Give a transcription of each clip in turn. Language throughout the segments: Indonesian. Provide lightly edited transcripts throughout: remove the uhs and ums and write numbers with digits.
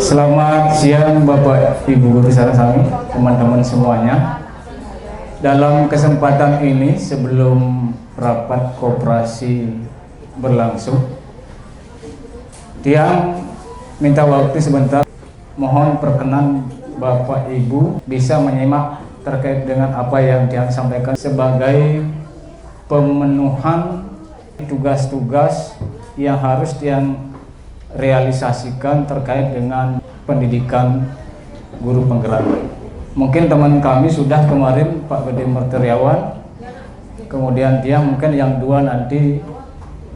Selamat siang Bapak Ibu Guru Sarasami, teman-teman semuanya. Dalam kesempatan ini sebelum rapat koperasi berlangsung, Tiang minta waktu sebentar. Mohon perkenan Bapak Ibu bisa menyimak terkait dengan apa yang Tiang sampaikan sebagai pemenuhan tugas-tugas yang harus Tiang realisasikan terkait dengan pendidikan guru penggerak. Mungkin teman kami sudah kemarin Pak Gede Merteriawan, kemudian dia mungkin yang dua nanti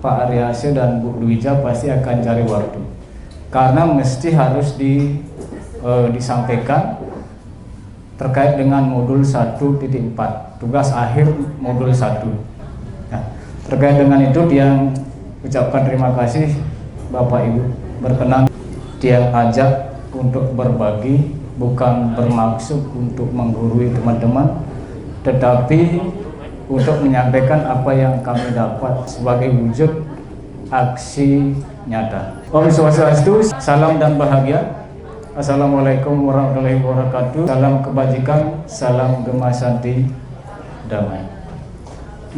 Pak Aryasya dan Bu Dwija pasti akan cari waktu, karena mesti harus disampaikan terkait dengan modul 1.4, tugas akhir modul 1. Nah, terkait dengan itu dia ucapkan terima kasih Bapak Ibu berkenan dia ajak untuk berbagi, bukan bermaksud untuk menggurui teman-teman, tetapi untuk menyampaikan apa yang kami dapat sebagai wujud aksi nyata. Om Swastiastu, salam dan bahagia. Assalamualaikum warahmatullahi wabarakatuh. Salam kebajikan, salam Gema Santi damai.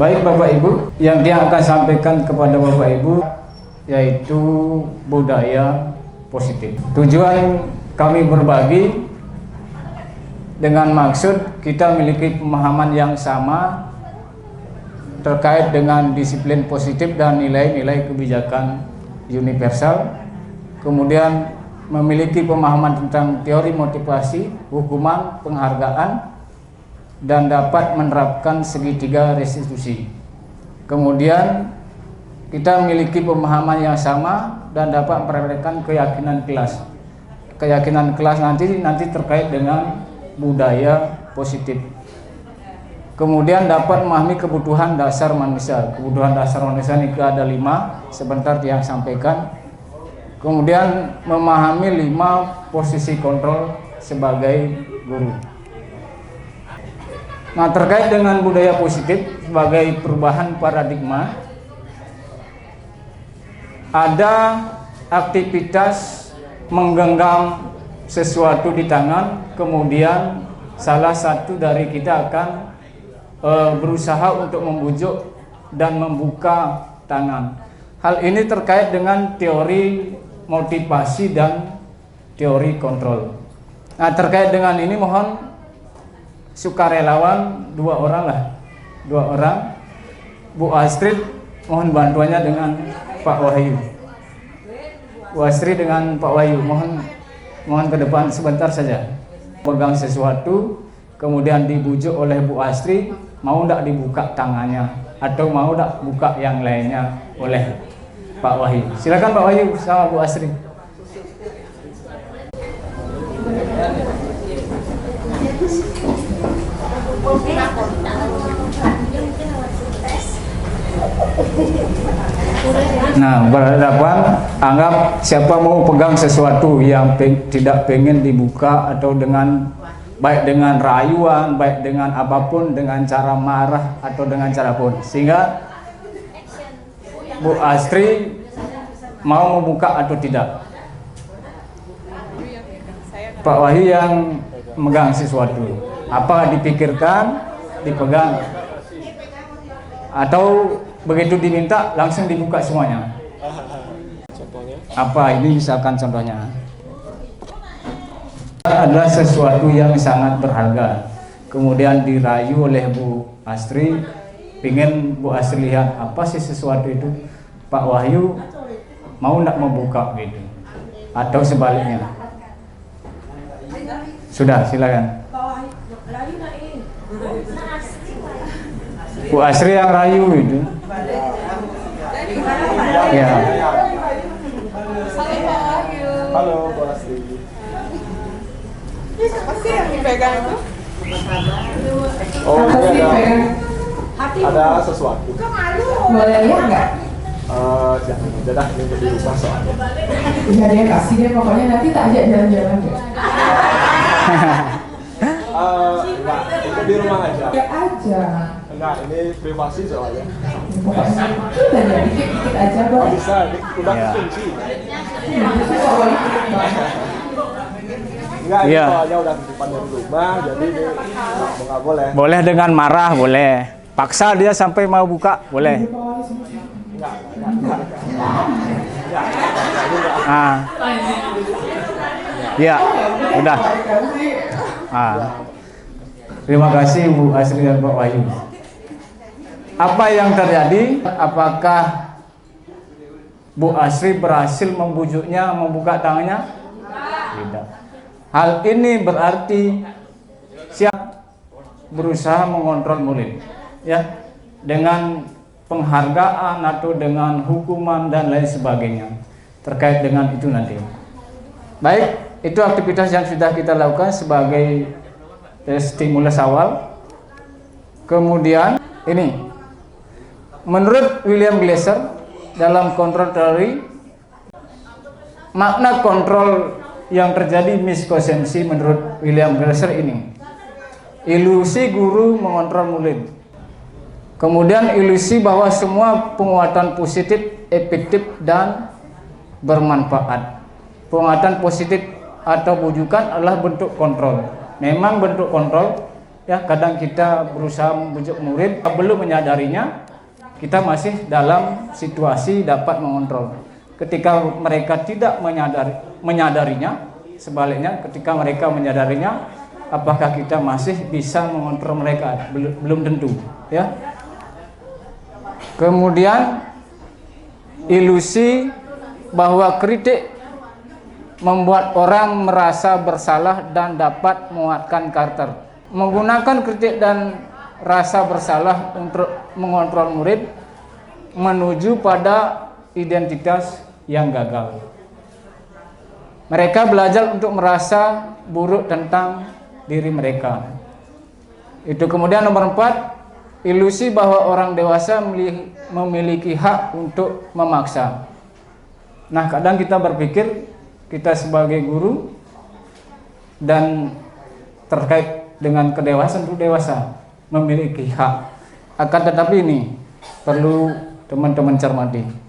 Baik Bapak Ibu, yang dia akan sampaikan kepada Bapak Ibu yaitu budaya positif. Tujuan kami berbagi dengan maksud kita memiliki pemahaman yang sama terkait dengan disiplin positif dan nilai-nilai kebijakan universal, kemudian memiliki pemahaman tentang teori motivasi, hukuman, penghargaan, dan dapat menerapkan segitiga restitusi. Kemudian kita memiliki pemahaman yang sama dan dapat mempraktikkan keyakinan kelas. Keyakinan kelas nanti terkait dengan budaya positif. Kemudian dapat memahami kebutuhan dasar manusia. Kebutuhan dasar manusia ini ada 5, sebentar yang sampaikan. Kemudian memahami 5 posisi kontrol sebagai guru. Nah, terkait dengan budaya positif sebagai perubahan paradigma, ada aktivitas menggenggam sesuatu di tangan, kemudian salah satu dari kita akan berusaha untuk membujuk dan membuka tangan. Hal ini terkait dengan teori motivasi dan teori kontrol. Nah, terkait dengan ini mohon sukarelawan 2 orang. Bu Astrid mohon bantuannya dengan Pak Wahyu. Bu Astrid dengan Pak Wahyu mohon ke depan sebentar saja. Pegang sesuatu, kemudian dibujuk oleh Bu Astrid, mau tidak dibuka tangannya atau mau tidak buka yang lainnya oleh Pak Wahyu. Silakan Pak Wahyu sama Bu Astrid. Nah, berhadapan, anggap siapa mau pegang sesuatu yang tidak pengen dibuka atau dengan baik dengan rayuan, baik dengan apapun, dengan cara marah atau dengan cara pun, sehingga Bu Astri mau membuka atau tidak. Pak Wahyu yang megang sesuatu, apa dipikirkan, dipegang, atau begitu diminta langsung dibuka semuanya. Contohnya? Apa ini misalkan contohnya? Adalah sesuatu yang sangat berharga. Kemudian dirayu oleh Bu Astri, pengen Bu Astri lihat apa sih sesuatu itu. Pak Wahyu mau tidak membuka gitu. Atau sebaliknya. Sudah, silakan. Bu Astri yang rayu itu. Ya. Halo, Bu Astri. Siapa sih yang dipegang itu? Oh, ini ada sesuatu. Boleh lihat nggak? Jangan aja dah, ini untuk di rumah soalnya. Ya dia kasih deh, pokoknya nanti tak ajak jalan-jalan ya. Enggak, itu di rumah aja. Ya aja. Enggak, ini privasi soalnya. Pokoknya udah ya dikit-dikit aja, Oh, Bang. bisa, ini udah Ya. kunci. Itu soalnya Enggak, ini Iya. soalnya udah titipan dari rumah, jadi ini nggak boleh. Boleh dengan marah, boleh. Paksa dia sampai mau buka, boleh. Ah. Ya, udah. Ah. Terima kasih Bu Asri dan Pak Wahyu. Apa yang terjadi? Apakah Bu Asri berhasil membujuknya, membuka tangannya? Tidak. Hal ini berarti siap berusaha mengontrol murid, ya, dengan penghargaan atau dengan hukuman dan lain sebagainya terkait dengan itu nanti. Baik, itu aktivitas yang sudah kita lakukan sebagai stimulus awal. Kemudian ini, menurut William Glasser dalam kontrol teori, makna kontrol yang terjadi miskonsepsi menurut William Glasser ini, ilusi guru mengontrol murid. Kemudian ilusi bahwa semua penguatan positif, efektif dan bermanfaat. Penguatan positif atau bujukan adalah bentuk kontrol. Memang bentuk kontrol, ya, kadang kita berusaha membujuk murid, belum menyadarinya, kita masih dalam situasi dapat mengontrol. Ketika mereka tidak menyadarinya, sebaliknya ketika mereka menyadarinya, apakah kita masih bisa mengontrol mereka? Belum tentu, ya. Kemudian ilusi bahwa kritik membuat orang merasa bersalah dan dapat menguatkan karakter. Menggunakan kritik dan rasa bersalah untuk mengontrol murid menuju pada identitas yang gagal. Mereka belajar untuk merasa buruk tentang diri mereka. Itu. Kemudian nomor 4, ilusi bahwa orang dewasa memiliki hak untuk memaksa. Nah, kadang kita berpikir kita sebagai guru dan terkait dengan kedewasaan untuk dewasa memiliki hak. Akan tetapi ini perlu teman-teman cermati.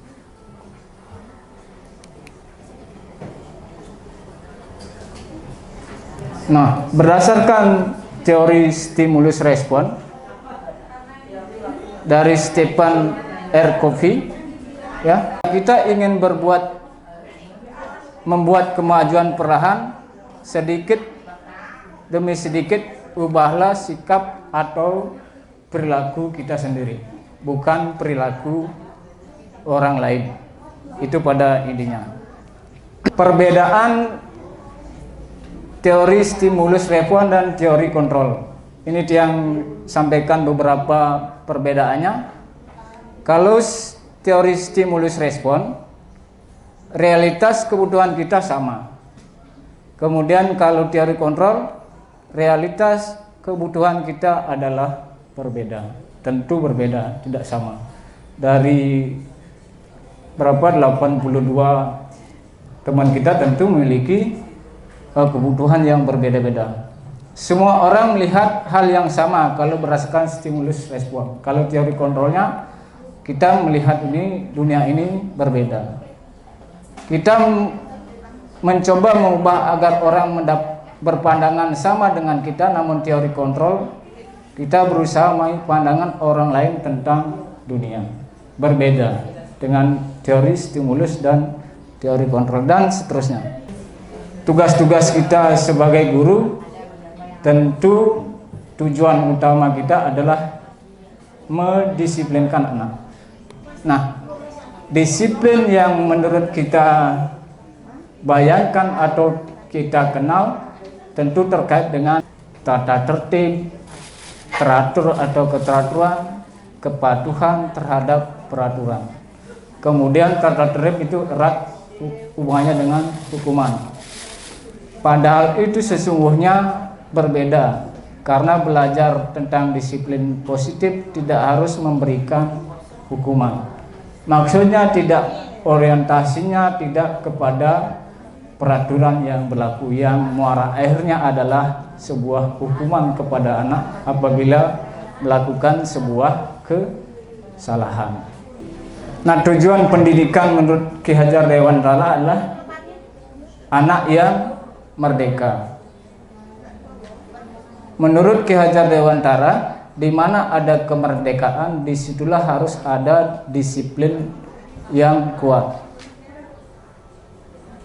Nah, berdasarkan teori stimulus respon dari Stephen R. Covey, ya, kita ingin membuat kemajuan perlahan, sedikit demi sedikit. Ubahlah sikap atau perilaku kita sendiri, bukan perilaku orang lain. Itu pada intinya. Perbedaan teori stimulus respon dan teori kontrol. Ini yang sampaikan beberapa perbedaannya. Kalau teori stimulus respon, realitas kebutuhan kita sama. Kemudian kalau teori kontrol, realitas kebutuhan kita adalah berbeda. Tentu berbeda, tidak sama. Dari berapa 82 teman kita tentu memiliki kebutuhan yang berbeda-beda. Semua orang melihat hal yang sama kalau berdasarkan stimulus respon. Kalau teori kontrolnya, kita melihat ini, dunia ini berbeda. Kita mencoba mengubah agar orang berpandangan sama dengan kita, namun teori kontrol, kita berusaha mengambil pandangan orang lain tentang dunia. Berbeda dengan teori stimulus dan teori kontrol dan seterusnya. Tugas-tugas kita sebagai guru, tentu tujuan utama kita adalah mendisiplinkan anak. Nah, disiplin yang menurut kita bayangkan atau kita kenal tentu terkait dengan tata tertib, teratur atau keteraturan, kepatuhan terhadap peraturan. Kemudian tata tertib itu erat hubungannya dengan hukuman. Padahal itu sesungguhnya berbeda, karena belajar tentang disiplin positif tidak harus memberikan hukuman. Maksudnya tidak, orientasinya tidak kepada peraturan yang berlaku, yang muara akhirnya adalah sebuah hukuman kepada anak apabila melakukan sebuah kesalahan. Nah, tujuan pendidikan menurut Ki Hajar Dewantara adalah anak yang merdeka. Menurut Ki Hajar Dewantara, di mana ada kemerdekaan, disitulah harus ada disiplin yang kuat,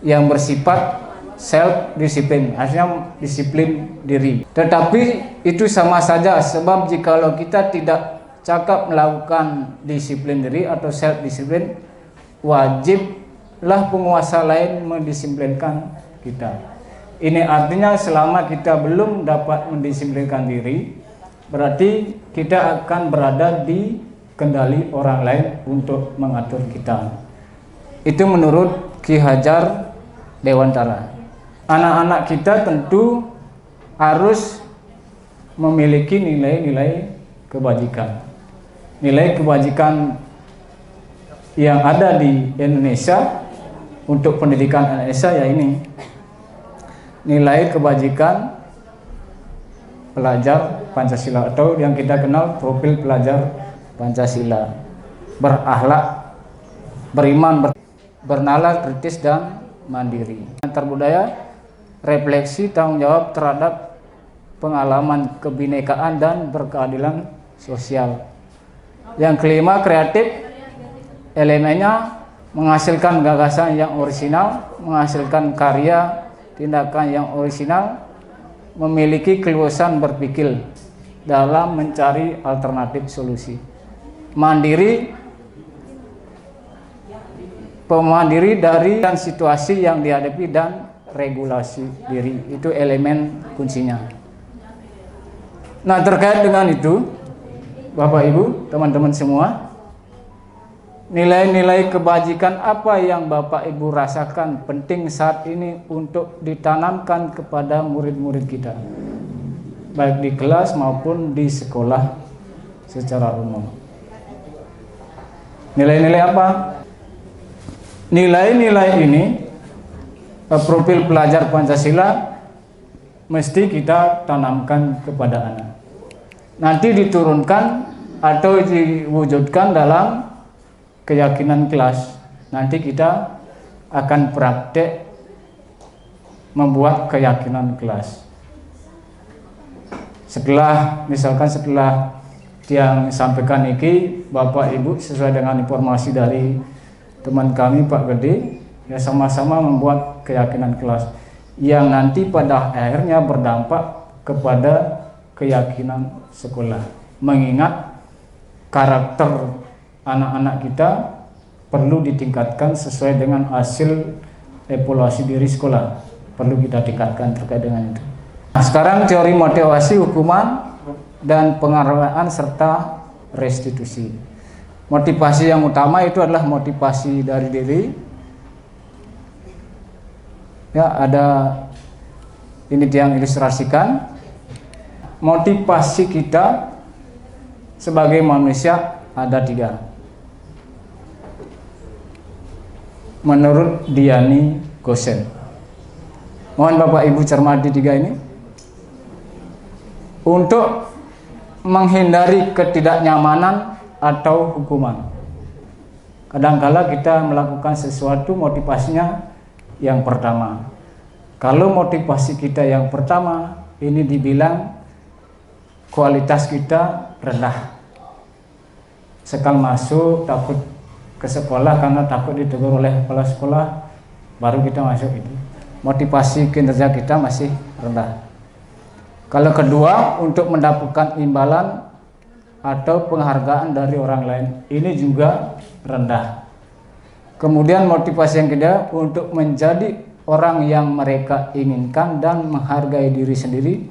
yang bersifat self disiplin, artinya disiplin diri. Tetapi itu sama saja, sebab jikalau kita tidak cakap melakukan disiplin diri atau self disiplin, wajiblah penguasa lain mendisiplinkan kita. Ini artinya selama kita belum dapat mendisiplinkan diri, berarti kita akan berada di kendali orang lain untuk mengatur kita. Itu menurut Ki Hajar Dewantara. Anak-anak kita tentu harus memiliki nilai-nilai kebajikan. Nilai kebajikan yang ada di Indonesia untuk pendidikan Indonesia ya ini. Nilai kebajikan pelajar Pancasila atau yang kita kenal profil pelajar Pancasila. Berakhlak, beriman, bernalar, kritis dan mandiri. Antar budaya, refleksi tanggung jawab terhadap pengalaman kebinekaan dan berkeadilan sosial. Yang kelima, kreatif, elemennya menghasilkan gagasan yang orisinal, menghasilkan karya tindakan yang orisinal, memiliki keluasan berpikir dalam mencari alternatif solusi. Mandiri, pemandiri dari dan situasi yang dihadapi dan regulasi diri, itu elemen kuncinya. Nah, terkait dengan itu, Bapak Ibu, teman-teman semua, nilai-nilai kebajikan apa yang Bapak Ibu rasakan penting saat ini untuk ditanamkan kepada murid-murid kita, baik di kelas maupun di sekolah secara umum? Nilai-nilai apa? Nilai-nilai ini, profil pelajar Pancasila, mesti kita tanamkan kepada anak. Nanti diturunkan atau diwujudkan dalam keyakinan kelas. Nanti kita akan praktek membuat keyakinan kelas. Misalkan setelah yang sampaikan ini, Bapak Ibu sesuai dengan informasi dari teman kami Pak Gede, ya sama-sama membuat keyakinan kelas yang nanti pada akhirnya berdampak kepada keyakinan sekolah. Mengingat karakter anak-anak kita perlu ditingkatkan sesuai dengan hasil evaluasi diri sekolah, perlu kita tingkatkan terkait dengan itu. Nah, sekarang teori motivasi, hukuman, dan penghargaan serta restitusi. Motivasi yang utama itu adalah motivasi dari diri. Ya, ada ini yang ilustrasikan. Motivasi kita sebagai manusia ada 3. Menurut Diani Gosen. Mohon Bapak Ibu cermati 3 ini. Untuk menghindari ketidaknyamanan atau hukuman. Kadangkala kita melakukan sesuatu motivasinya yang pertama. Kalau motivasi kita yang pertama, ini dibilang kualitas kita rendah. Sekal masuk takut ke sekolah karena takut ditegur oleh kepala sekolah, baru kita masuk itu. Motivasi kinerja kita masih rendah. Kalau kedua, untuk mendapatkan imbalan atau penghargaan dari orang lain, ini juga rendah. Kemudian motivasi yang kedua, untuk menjadi orang yang mereka inginkan dan menghargai diri sendiri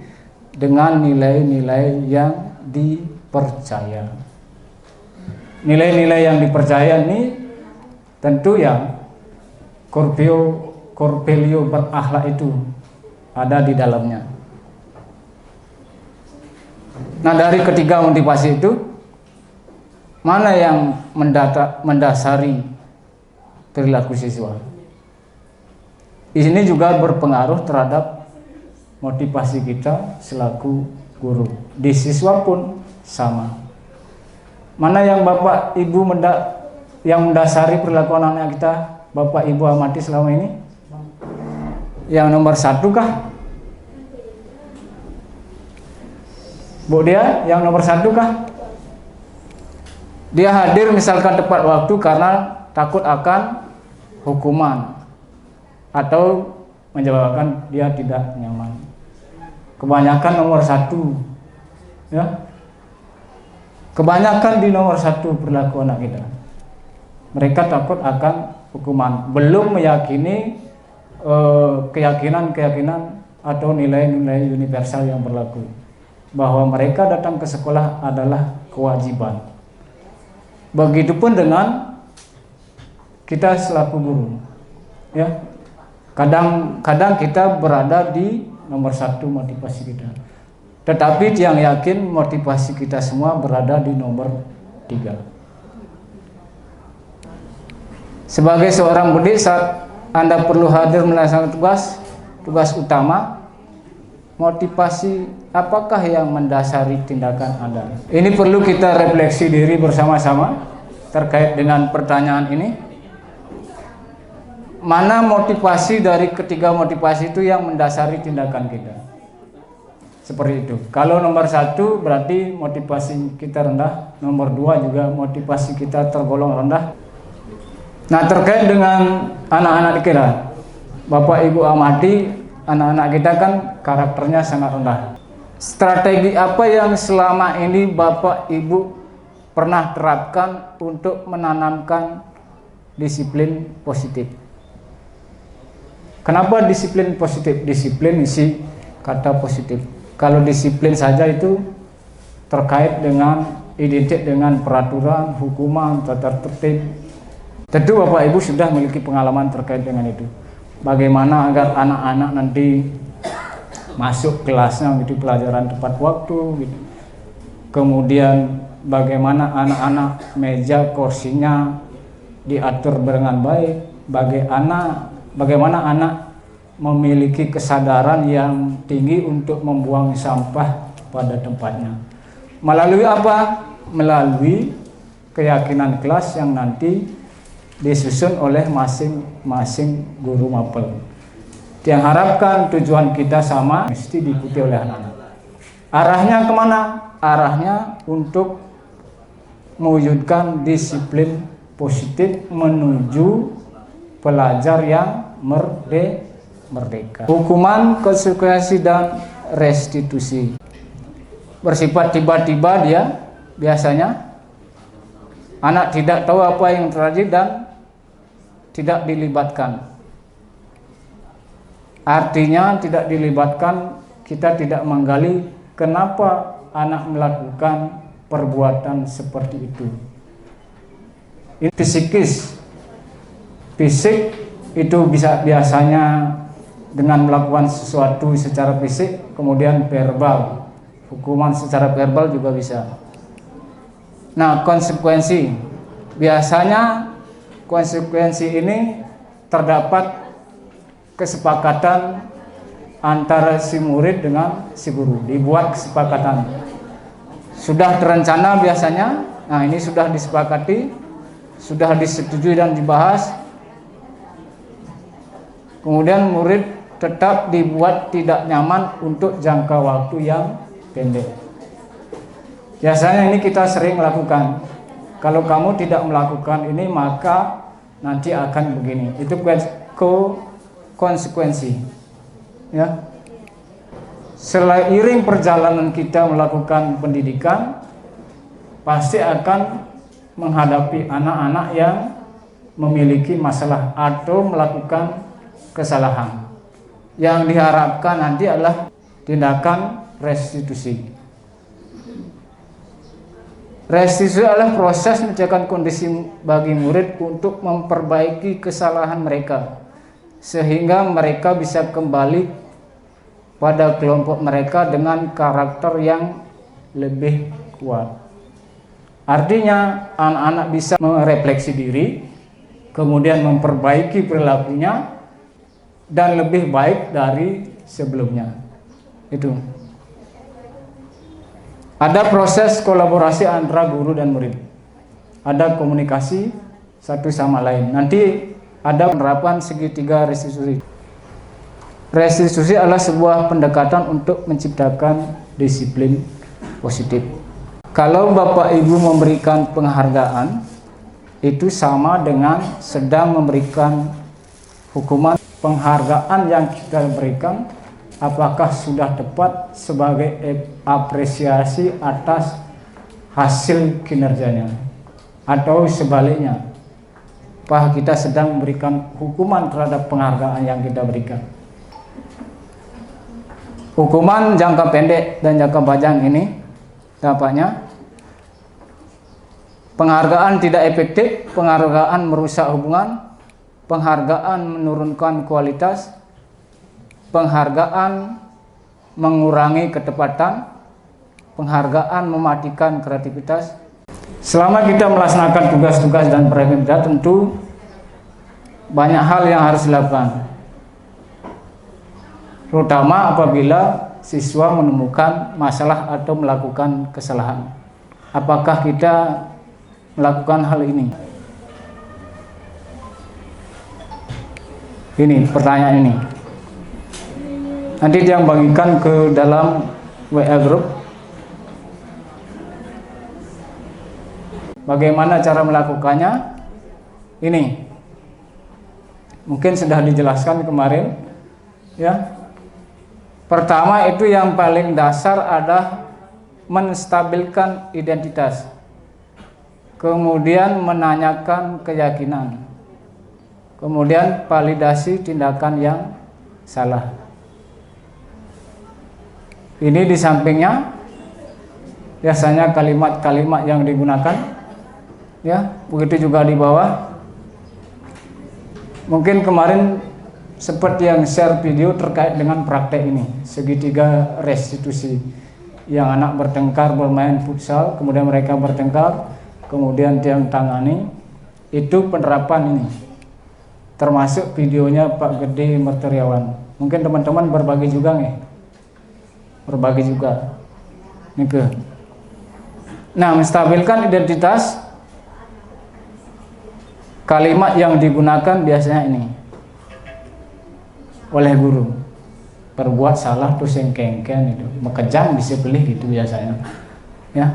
dengan nilai-nilai yang dipercaya. Nilai-nilai yang dipercaya ini tentu yang Corpelio berakhlak itu ada di dalamnya. Nah, dari ketiga motivasi itu, mana yang mendasari perilaku siswa? Ini juga berpengaruh terhadap motivasi kita selaku guru. Di siswa pun sama. Mana yang Bapak Ibu yang mendasari perilaku anak-anak kita, Bapak Ibu amati selama ini? Yang nomor 1 kah? Bu, dia yang nomor 1 kah? Dia hadir misalkan tepat waktu karena takut akan hukuman atau menyebabkan dia tidak nyaman. Kebanyakan nomor 1, ya. Kebanyakan di nomor 1 perilaku anak kita. Mereka takut akan hukuman, belum meyakini keyakinan atau nilai-nilai universal yang berlaku, bahwa mereka datang ke sekolah adalah kewajiban. Begitupun dengan kita selaku guru, ya. Kadang-kadang kita berada di nomor 1 motivasi kita, tetapi yang yakin motivasi kita semua berada di nomor 3. Sebagai seorang murid, saat Anda perlu hadir melaksanakan tugas utama, motivasi apakah yang mendasari tindakan Anda? Ini perlu kita refleksi diri bersama-sama terkait dengan pertanyaan ini. Mana motivasi dari ketiga motivasi itu yang mendasari tindakan kita? Seperti itu. Kalau nomor 1 berarti motivasi kita rendah, nomor 2 juga motivasi kita tergolong rendah. Nah, terkait dengan anak-anak kita, Bapak Ibu amati, anak-anak kita kan karakternya sangat rendah. Strategi apa yang selama ini Bapak Ibu pernah terapkan untuk menanamkan disiplin positif? Kenapa disiplin positif? Disiplin isi kata positif. Kalau disiplin saja itu terkait dengan identik dengan peraturan, hukuman, tata tertib. Tentu Bapak Ibu sudah memiliki pengalaman terkait dengan itu. Bagaimana agar anak-anak nanti masuk kelasnya gitu, pelajaran tepat waktu gitu. Kemudian bagaimana anak-anak meja kursinya diatur dengan baik, bagaimana anak memiliki kesadaran yang tinggi untuk membuang sampah pada tempatnya. Melalui apa? Melalui keyakinan kelas yang nanti disusun oleh masing-masing guru mapel. Yang harapkan tujuan kita sama, mesti diikuti oleh anak-anak. Arahnya kemana? Arahnya untuk mewujudkan disiplin positif menuju pelajar yang merdeka. Hukuman, konsekuensi, dan restitusi bersifat tiba-tiba. Dia biasanya anak tidak tahu apa yang terjadi dan tidak dilibatkan. Artinya tidak dilibatkan, kita tidak menggali kenapa anak melakukan perbuatan seperti itu. Ini psikis. Fisik itu bisa biasanya dengan melakukan sesuatu secara fisik, kemudian verbal. Hukuman secara verbal juga bisa. Nah, konsekuensi. Biasanya konsekuensi ini terdapat kesepakatan antara si murid dengan si guru. Dibuat kesepakatan. Sudah terencana biasanya. Nah, ini sudah disepakati, sudah disetujui dan dibahas. Kemudian murid tetap dibuat tidak nyaman untuk jangka waktu yang pendek. Biasanya ini kita sering lakukan. Kalau kamu tidak melakukan ini, maka nanti akan begini. Itu konsekuensi. Ya. Seiring perjalanan kita melakukan pendidikan, pasti akan menghadapi anak-anak yang memiliki masalah atau melakukan kesalahan. Yang diharapkan nanti adalah tindakan restitusi. Restitusi adalah proses menciptakan kondisi bagi murid untuk memperbaiki kesalahan mereka, sehingga mereka bisa kembali pada kelompok mereka dengan karakter yang lebih kuat. Artinya anak-anak bisa merefleksi diri, kemudian memperbaiki perilakunya dan lebih baik dari sebelumnya. Itu. Ada proses kolaborasi antara guru dan murid. Ada komunikasi satu sama lain. Nanti ada penerapan segitiga restitusi. Restitusi adalah sebuah pendekatan untuk menciptakan disiplin positif. Kalau Bapak Ibu memberikan penghargaan, itu sama dengan sedang memberikan hukuman. Penghargaan yang kita berikan apakah sudah tepat sebagai apresiasi atas hasil kinerjanya, atau sebaliknya, apakah kita sedang memberikan hukuman terhadap penghargaan yang kita berikan. Hukuman jangka pendek dan jangka panjang ini dampaknya: penghargaan tidak efektif, penghargaan merusak hubungan, penghargaan menurunkan kualitas, penghargaan mengurangi ketepatan, penghargaan mematikan kreativitas. Selama kita melaksanakan tugas-tugas dan program kita, tentu banyak hal yang harus dilakukan, terutama apabila siswa menemukan masalah atau melakukan kesalahan. Apakah kita melakukan hal ini? Ini pertanyaan ini. Nanti dia bagikan ke dalam WA group. Bagaimana cara melakukannya? Ini mungkin sudah dijelaskan kemarin, ya. Pertama, itu yang paling dasar adalah menstabilkan identitas, kemudian menanyakan keyakinan, kemudian validasi tindakan yang salah. Ini di sampingnya biasanya kalimat-kalimat yang digunakan, ya, begitu juga di bawah. Mungkin kemarin seperti yang share video terkait dengan praktek ini, segitiga restitusi, yang anak bertengkar bermain futsal, kemudian mereka bertengkar, kemudian tiang tangani. Itu penerapan ini, termasuk videonya Pak Gede Merteriawan. Mungkin teman-teman berbagi juga nih, berbagi juga nih ke. Nah, menstabilkan identitas, kalimat yang digunakan biasanya ini oleh guru: berbuat salah tuh sengkengken, itu mekejang disebelih, gitu biasanya, ya.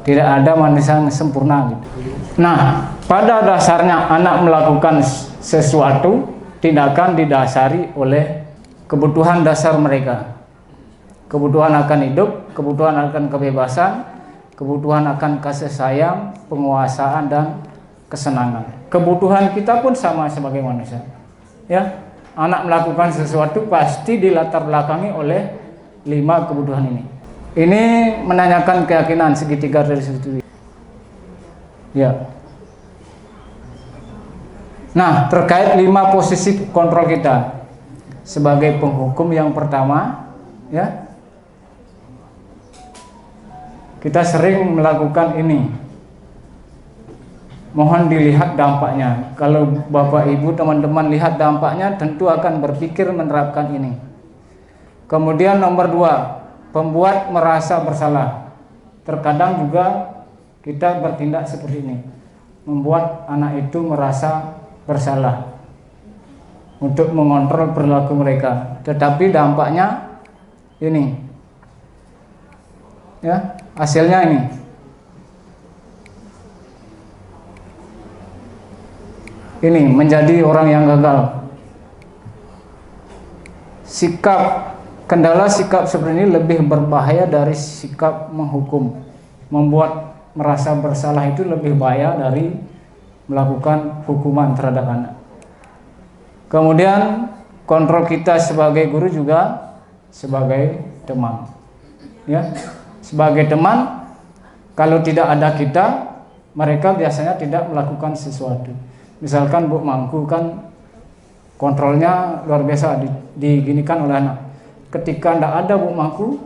Tidak ada manusia yang sempurna gitu. Nah, pada dasarnya anak melakukan sesuatu tindakan didasari oleh kebutuhan dasar mereka. Kebutuhan akan hidup, kebutuhan akan kebebasan, kebutuhan akan kasih sayang, penguasaan, dan kesenangan. Kebutuhan kita pun sama sebagai manusia, ya. Anak melakukan sesuatu pasti dilatar belakangi oleh 5 kebutuhan ini. Ini menanyakan keyakinan, segitiga restitusi, ya. Nah, terkait 5 posisi kontrol kita sebagai penghukum, yang pertama, ya, kita sering melakukan ini. Mohon dilihat dampaknya. Kalau Bapak Ibu teman-teman lihat dampaknya, tentu akan berpikir menerapkan ini. Kemudian nomor 2, pembuat merasa bersalah. Terkadang juga kita bertindak seperti ini, membuat anak itu merasa bersalah untuk mengontrol perilaku mereka. Tetapi dampaknya ini, ya, hasilnya ini. Ini menjadi orang yang gagal. Kendala sikap seperti ini lebih berbahaya dari sikap menghukum. Membuat merasa bersalah itu lebih bahaya dari melakukan hukuman terhadap anak. Kemudian kontrol kita sebagai guru juga sebagai teman, ya. Sebagai teman, kalau tidak ada kita, mereka biasanya tidak melakukan sesuatu. Misalkan Bu Mangku kan kontrolnya luar biasa, diginikan oleh anak. Ketika tidak ada Bu Mangku,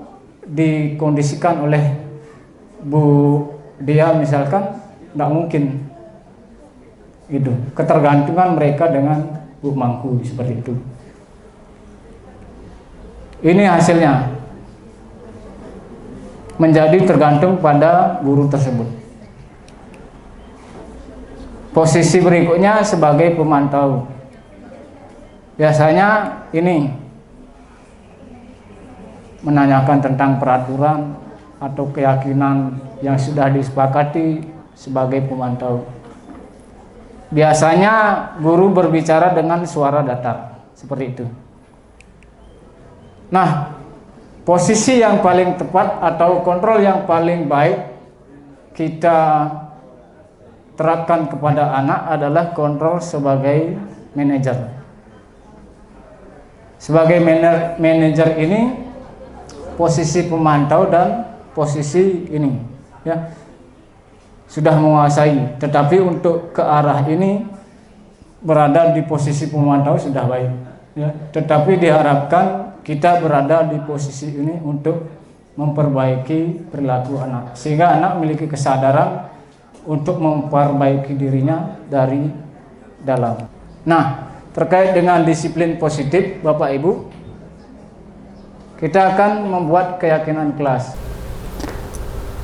dikondisikan oleh Bu Dia misalkan, tidak mungkin gitu. Ketergantungan mereka dengan Bu Mangku seperti itu. Ini hasilnya, menjadi tergantung pada guru tersebut. Posisi berikutnya sebagai pemantau. Biasanya ini menanyakan tentang peraturan atau keyakinan yang sudah disepakati sebagai pemantau. Biasanya guru berbicara dengan suara datar, seperti itu. Nah, posisi yang paling tepat atau kontrol yang paling baik kita terapkan kepada anak adalah kontrol sebagai manajer. Sebagai manajer ini posisi pemantau dan posisi ini ya sudah menguasai, tetapi untuk ke arah ini berada di posisi pemantau sudah baik ya. Tetapi diharapkan kita berada di posisi ini untuk memperbaiki perilaku anak, sehingga anak memiliki kesadaran untuk memperbaiki dirinya dari dalam. Nah, terkait dengan disiplin positif, Bapak Ibu, kita akan membuat keyakinan kelas.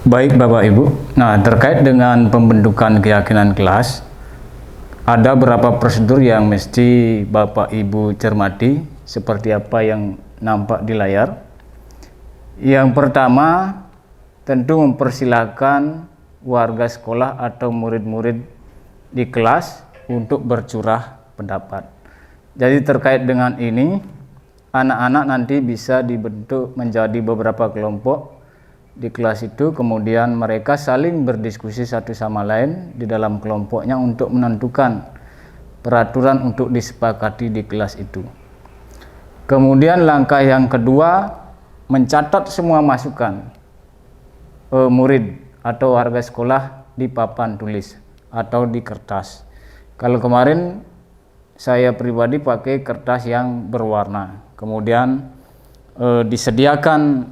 Baik Bapak Ibu, nah terkait dengan pembentukan keyakinan kelas, ada beberapa prosedur yang mesti Bapak Ibu cermati, seperti apa yang nampak di layar. Yang pertama, tentu mempersilahkan warga sekolah atau murid-murid di kelas untuk bercurah pendapat. Jadi terkait dengan ini, anak-anak nanti bisa dibentuk menjadi beberapa kelompok di kelas itu, kemudian mereka saling berdiskusi satu sama lain di dalam kelompoknya untuk menentukan peraturan untuk disepakati di kelas itu. Kemudian langkah yang kedua, mencatat semua masukan murid atau warga sekolah di papan tulis atau di kertas. Kalau kemarin saya pribadi pakai kertas yang berwarna, kemudian disediakan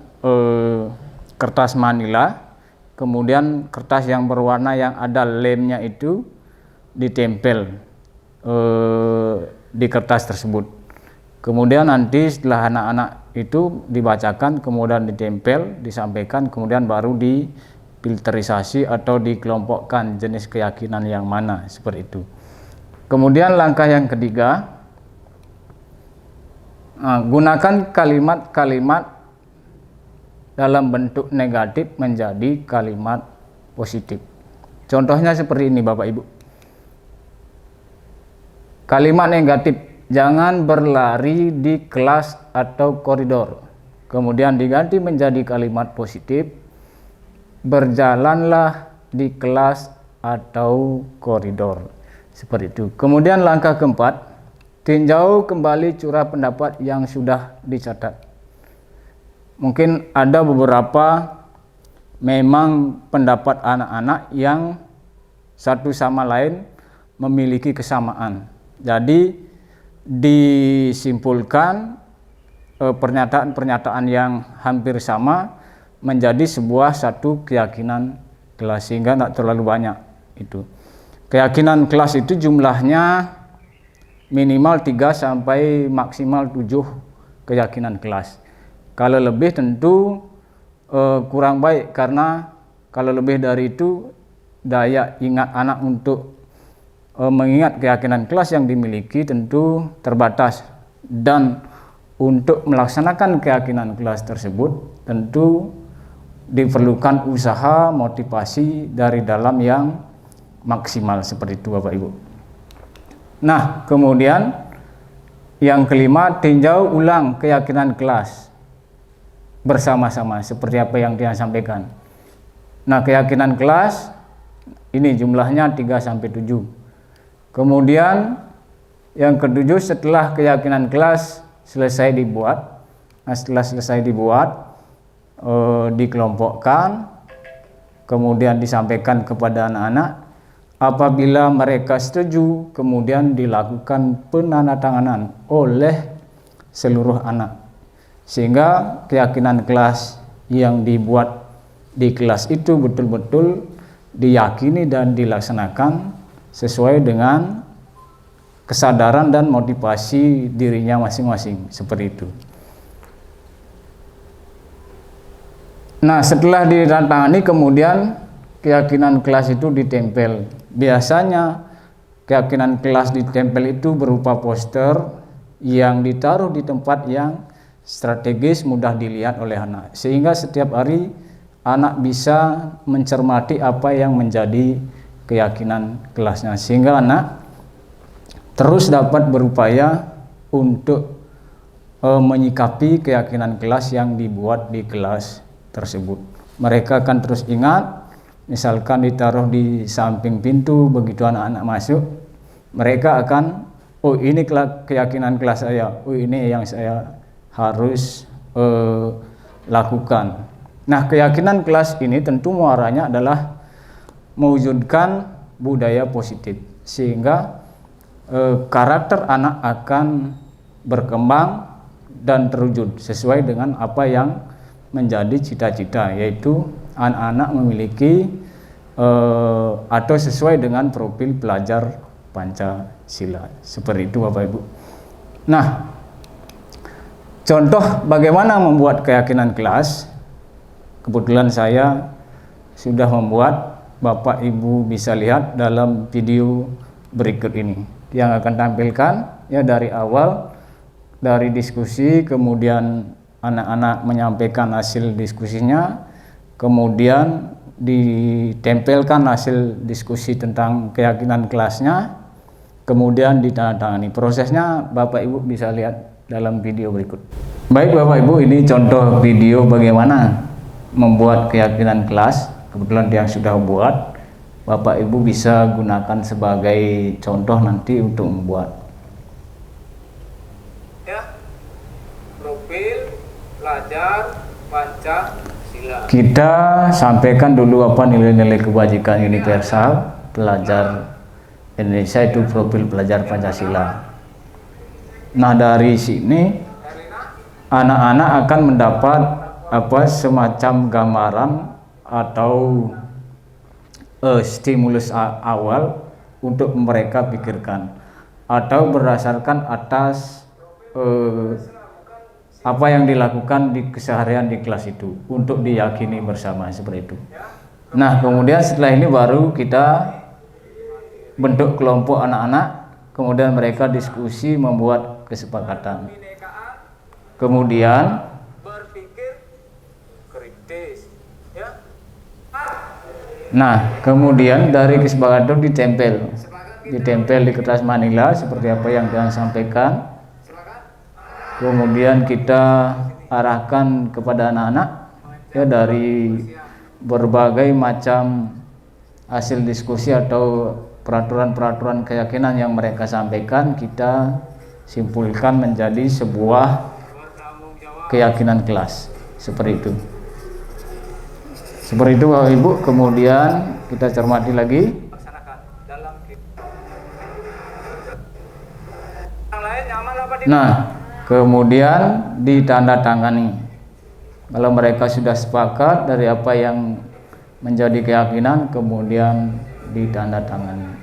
kertas manila, kemudian kertas yang berwarna yang ada lemnya itu ditempel di kertas tersebut. Kemudian nanti setelah anak-anak itu dibacakan, kemudian ditempel, disampaikan, kemudian baru difilterisasi atau dikelompokkan jenis keyakinan yang mana, seperti itu. Kemudian langkah yang ketiga, gunakan kalimat-kalimat dalam bentuk negatif menjadi kalimat positif. Contohnya seperti ini Bapak Ibu. Kalimat negatif, jangan berlari di kelas atau koridor. Kemudian diganti menjadi kalimat positif, berjalanlah di kelas atau koridor. Seperti itu. Kemudian langkah keempat, tinjau kembali curah pendapat yang sudah dicatat. Mungkin ada beberapa memang pendapat anak-anak yang satu sama lain memiliki kesamaan. Jadi disimpulkan pernyataan-pernyataan yang hampir sama menjadi sebuah satu keyakinan kelas, sehingga tidak terlalu banyak itu. Keyakinan kelas itu jumlahnya minimal 3 sampai maksimal 7 keyakinan kelas. Kalau lebih tentu kurang baik, karena kalau lebih dari itu daya ingat anak untuk mengingat keyakinan kelas yang dimiliki tentu terbatas, dan untuk melaksanakan keyakinan kelas tersebut tentu diperlukan usaha motivasi dari dalam yang maksimal, seperti itu Bapak Ibu. Nah, kemudian yang kelima, tinjau ulang keyakinan kelas bersama-sama seperti apa yang dia sampaikan. Nah, keyakinan kelas ini jumlahnya 3 sampai 7. Kemudian yang ketujuh, setelah keyakinan kelas selesai dibuat, nah setelah selesai dibuat dikelompokkan, kemudian disampaikan kepada anak-anak. Apabila mereka setuju, kemudian dilakukan penandatanganan oleh seluruh anak, sehingga keyakinan kelas yang dibuat di kelas itu betul-betul diyakini dan dilaksanakan sesuai dengan kesadaran dan motivasi dirinya masing-masing, seperti itu. Nah, setelah ditandatangani, kemudian keyakinan kelas itu ditempel. Biasanya keyakinan kelas ditempel itu berupa poster yang ditaruh di tempat yang strategis, mudah dilihat oleh anak, sehingga setiap hari anak bisa mencermati apa yang menjadi keyakinan kelasnya, sehingga anak terus dapat berupaya untuk menyikapi keyakinan kelas yang dibuat di kelas tersebut. Mereka akan terus ingat, misalkan ditaruh di samping pintu, begitu anak-anak masuk, mereka akan, oh ini keyakinan kelas saya, oh ini yang saya harus lakukan. Nah, keyakinan kelas ini tentu muaranya adalah mewujudkan budaya positif, sehingga karakter anak akan berkembang dan terwujud sesuai dengan apa yang menjadi cita-cita, yaitu anak-anak memiliki atau sesuai dengan profil pelajar Pancasila. Seperti itu Bapak Ibu. Nah, contoh bagaimana membuat keyakinan kelas, kebetulan saya sudah membuat, Bapak Ibu bisa lihat dalam video berikut ini yang akan tampilkan ya, dari awal, dari diskusi, kemudian anak-anak menyampaikan hasil diskusinya, kemudian ditempelkan hasil diskusi tentang keyakinan kelasnya, kemudian ditandatangani. Prosesnya Bapak Ibu bisa lihat dalam video berikut. Baik Bapak Ibu, ini contoh video bagaimana membuat keyakinan kelas. Kebetulan yang sudah buat, Bapak Ibu bisa gunakan sebagai contoh nanti untuk membuat. Ya, profil pelajar Pancasila. Kita sampaikan dulu apa nilai-nilai kebajikan universal pelajar Indonesia, itu profil pelajar Pancasila. Nah, dari sini anak-anak akan mendapat semacam gambaran atau stimulus awal untuk mereka pikirkan, atau berdasarkan atas apa yang dilakukan di keseharian di kelas itu untuk diyakini bersama, seperti itu. Nah, kemudian setelah ini baru kita bentuk kelompok anak-anak, kemudian mereka diskusi membuat kesepakatan. Kemudian berpikir kritis, ya. Nah, kemudian dari kesepakatan ditempel di kertas manila seperti apa yang Tuhan sampaikan. Kemudian kita arahkan kepada anak-anak ya, dari berbagai macam hasil diskusi atau peraturan-peraturan keyakinan yang mereka sampaikan, kita simpulkan menjadi sebuah keyakinan kelas, seperti itu. Seperti itu Bapak Ibu. Kemudian kita cermati lagi. Nah, kemudian ditandatangani. Kalau mereka sudah sepakat dari apa yang menjadi keyakinan, kemudian ditandatangani.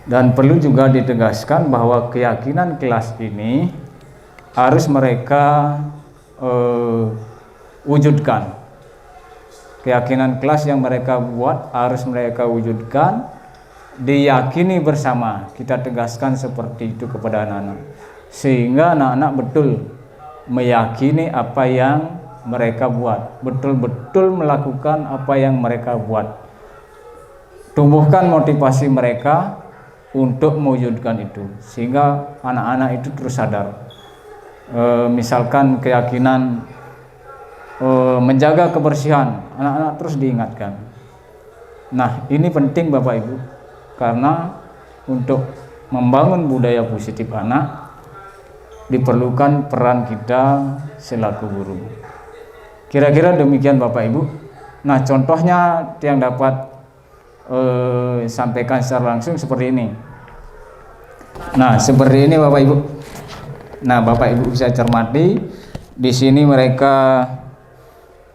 Dan perlu juga ditegaskan bahwa keyakinan kelas ini harus mereka wujudkan. Keyakinan kelas yang mereka buat harus mereka wujudkan, diyakini bersama. Kita tegaskan seperti itu kepada anak-anak, sehingga anak-anak betul meyakini apa yang mereka buat, betul-betul melakukan apa yang mereka buat. Tumbuhkan motivasi mereka untuk mewujudkan itu, sehingga anak-anak itu terus sadar. Misalkan keyakinan menjaga kebersihan, anak-anak terus diingatkan. Nah, ini penting Bapak Ibu, karena untuk membangun budaya positif anak diperlukan peran kita selaku guru. Kira-kira demikian Bapak Ibu. Nah, contohnya yang dapat sampaikan secara langsung seperti ini. Nah, seperti ini Bapak Ibu. Nah, Bapak Ibu bisa cermati di sini mereka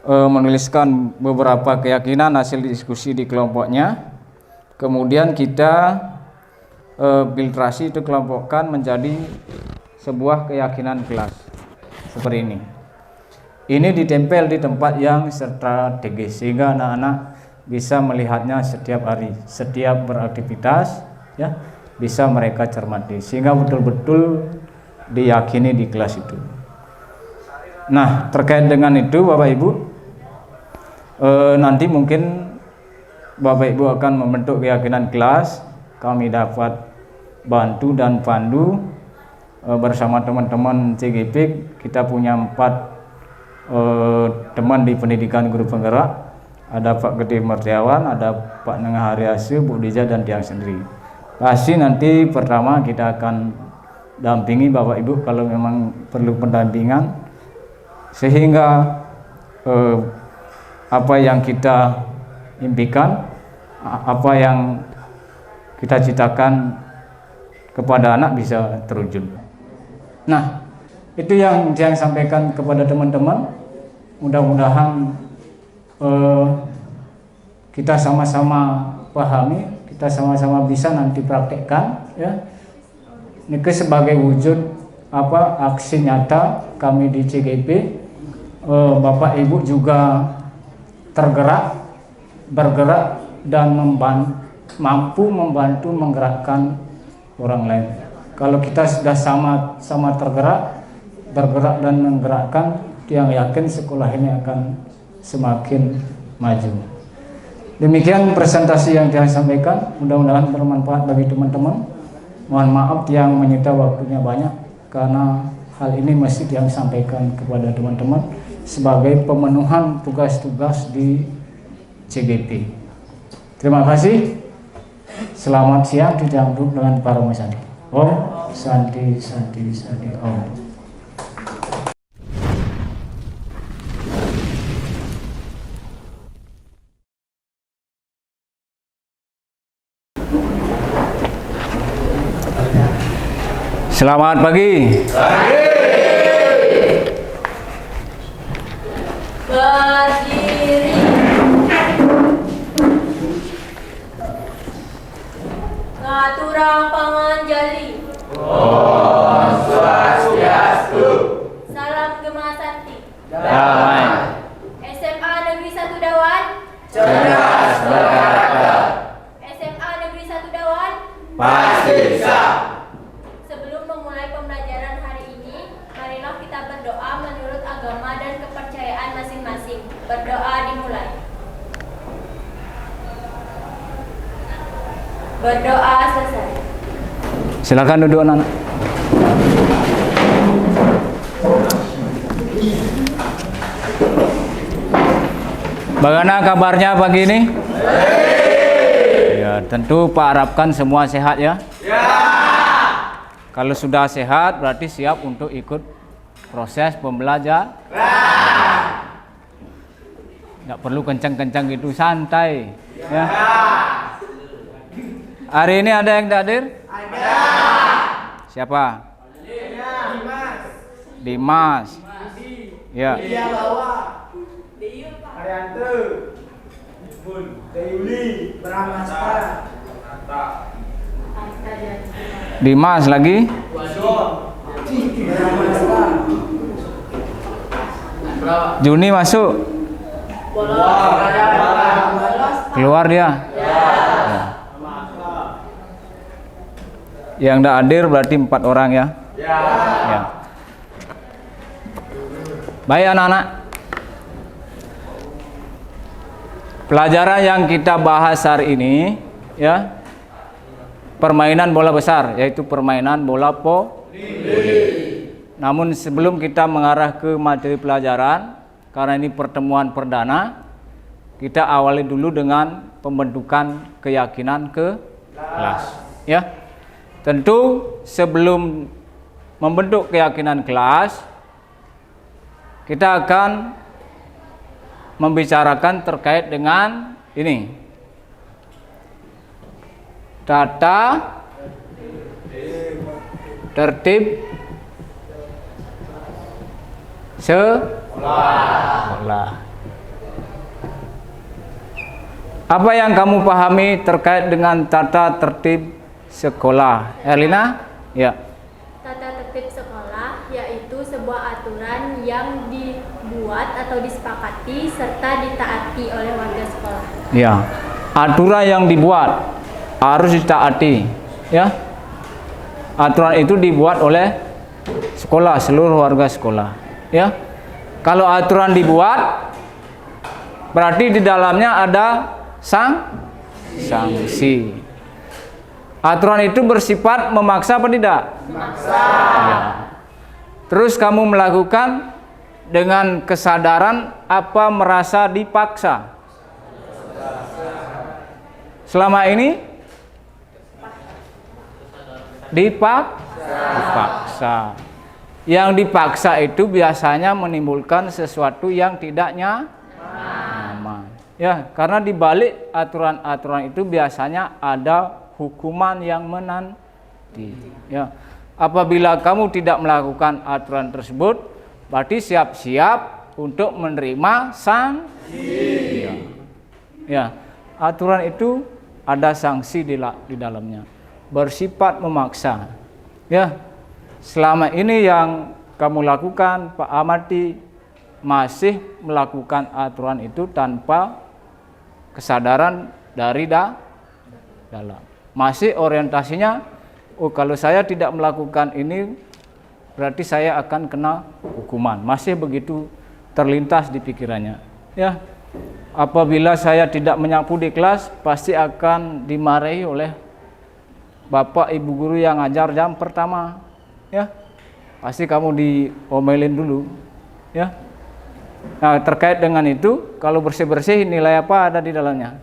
menuliskan beberapa keyakinan hasil diskusi di kelompoknya. Kemudian kita filtrasi itu, kelompokkan menjadi sebuah keyakinan kelas seperti ini. Ini ditempel di tempat yang strategis sehingga anak-anak bisa melihatnya setiap hari, setiap beraktivitas ya, bisa mereka cermati sehingga betul-betul diyakini di kelas itu. Nah, terkait dengan itu Bapak Ibu, Nanti mungkin Bapak Ibu akan membentuk keyakinan kelas, kami dapat bantu dan pandu bersama teman-teman CGP. Kita punya 4 teman di pendidikan guru penggerak, ada Pak Gede Martiawan, ada Pak Nengah Haryase, Bu Dija, dan Tiang sendiri. Pasti nanti pertama kita akan dampingi Bapak Ibu kalau memang perlu pendampingan, sehingga apa yang kita impikan, apa yang kita citakan kepada anak bisa terwujud. Nah, itu yang saya sampaikan kepada teman-teman. Mudah-mudahan kita sama-sama pahami, kita sama-sama bisa nanti praktekkan, ya. Ini sebagai wujud aksi nyata kami di CGP. Bapak Ibu juga bergerak dan mampu membantu menggerakkan orang lain. Kalau kita sudah sama bergerak dan menggerakkan, yang yakin sekolah ini akan semakin maju. Demikian presentasi yang saya sampaikan, mudah-mudahan bermanfaat bagi teman-teman. Mohon maaf yang menyita waktunya banyak, karena hal ini mesti yang sampaikan kepada teman-teman sebagai pemenuhan tugas-tugas di CGP. Terima kasih. Selamat siang, dijambut dengan para musani. Om Santi Santi Santi Om. Selamat pagi. Berdiri. Ngaturang panganjali. Om Swastiastu. Salam Gema Santi. Damai. SMA Negeri 1 Dawan. Cerdas berkarakter. SMA Negeri 1 Dawan. Pasti bisa. Sebelum memulai pembelajaran hari ini, marilah kita berdoa menurut agama dan kepercayaan masing-masing. Berdoa dimulai. Berdoa selesai. Silakan duduk anak-anak. Bagaimana kabarnya pagi ini? Ya, tentu Pak harapkan semua sehat ya. Kalau sudah sehat berarti siap untuk ikut proses pembelajaran. Nggak perlu kencang-kencang gitu, santai. Ya. Hari ini ada yang tak hadir? Ada. Siapa? Dimas. Ya. Arianto, Deuli, Pramasta, Dimas lagi? Juni masuk? Keluar dia? Ya. Yang tidak hadir berarti 4 orang ya? Ya. Baik anak-anak, pelajaran yang kita bahas hari ini ya, permainan bola besar, yaitu permainan bola voli. Namun sebelum kita mengarah ke materi pelajaran, karena ini pertemuan perdana, kita awali dulu dengan pembentukan keyakinan ke kelas ya. Tentu sebelum membentuk keyakinan kelas, kita akan membicarakan terkait dengan ini, tata tertib sekolah. Apa yang kamu pahami terkait dengan tata tertib sekolah? Erlina? Ya. Tata tertib sekolah yaitu sebuah aturan yang dibuat atau disepakati serta ditaati oleh warga sekolah. Ya. Aturan yang dibuat harus ditaati, ya. Aturan itu dibuat oleh sekolah, seluruh warga sekolah, ya. Kalau aturan dibuat Berarti di dalamnya ada sanksi. Aturan itu bersifat memaksa apa tidak? Memaksa. Ya. Terus kamu melakukan dengan kesadaran apa merasa dipaksa? Selama ini dipaksa. Yang dipaksa itu biasanya menimbulkan sesuatu yang tidak nyaman. Ya, karena di balik aturan-aturan itu biasanya ada hukuman yang menanti. Ya. Apabila kamu tidak melakukan aturan tersebut, berarti siap-siap untuk menerima sanksi. Ya. Aturan itu ada sanksi di dalamnya. Bersifat memaksa. Ya. Selama ini yang kamu lakukan, Pak Amati masih melakukan aturan itu tanpa kesadaran dari dalam. Masih orientasinya, oh kalau saya tidak melakukan ini berarti saya akan kena hukuman. Masih begitu terlintas di pikirannya. Ya. Apabila saya tidak menyapu di kelas, pasti akan dimarahi oleh bapak ibu guru yang ngajar jam pertama. Ya. Pasti kamu diomelin dulu. Ya. Nah, terkait dengan itu, kalau bersih-bersih nilai apa ada di dalamnya?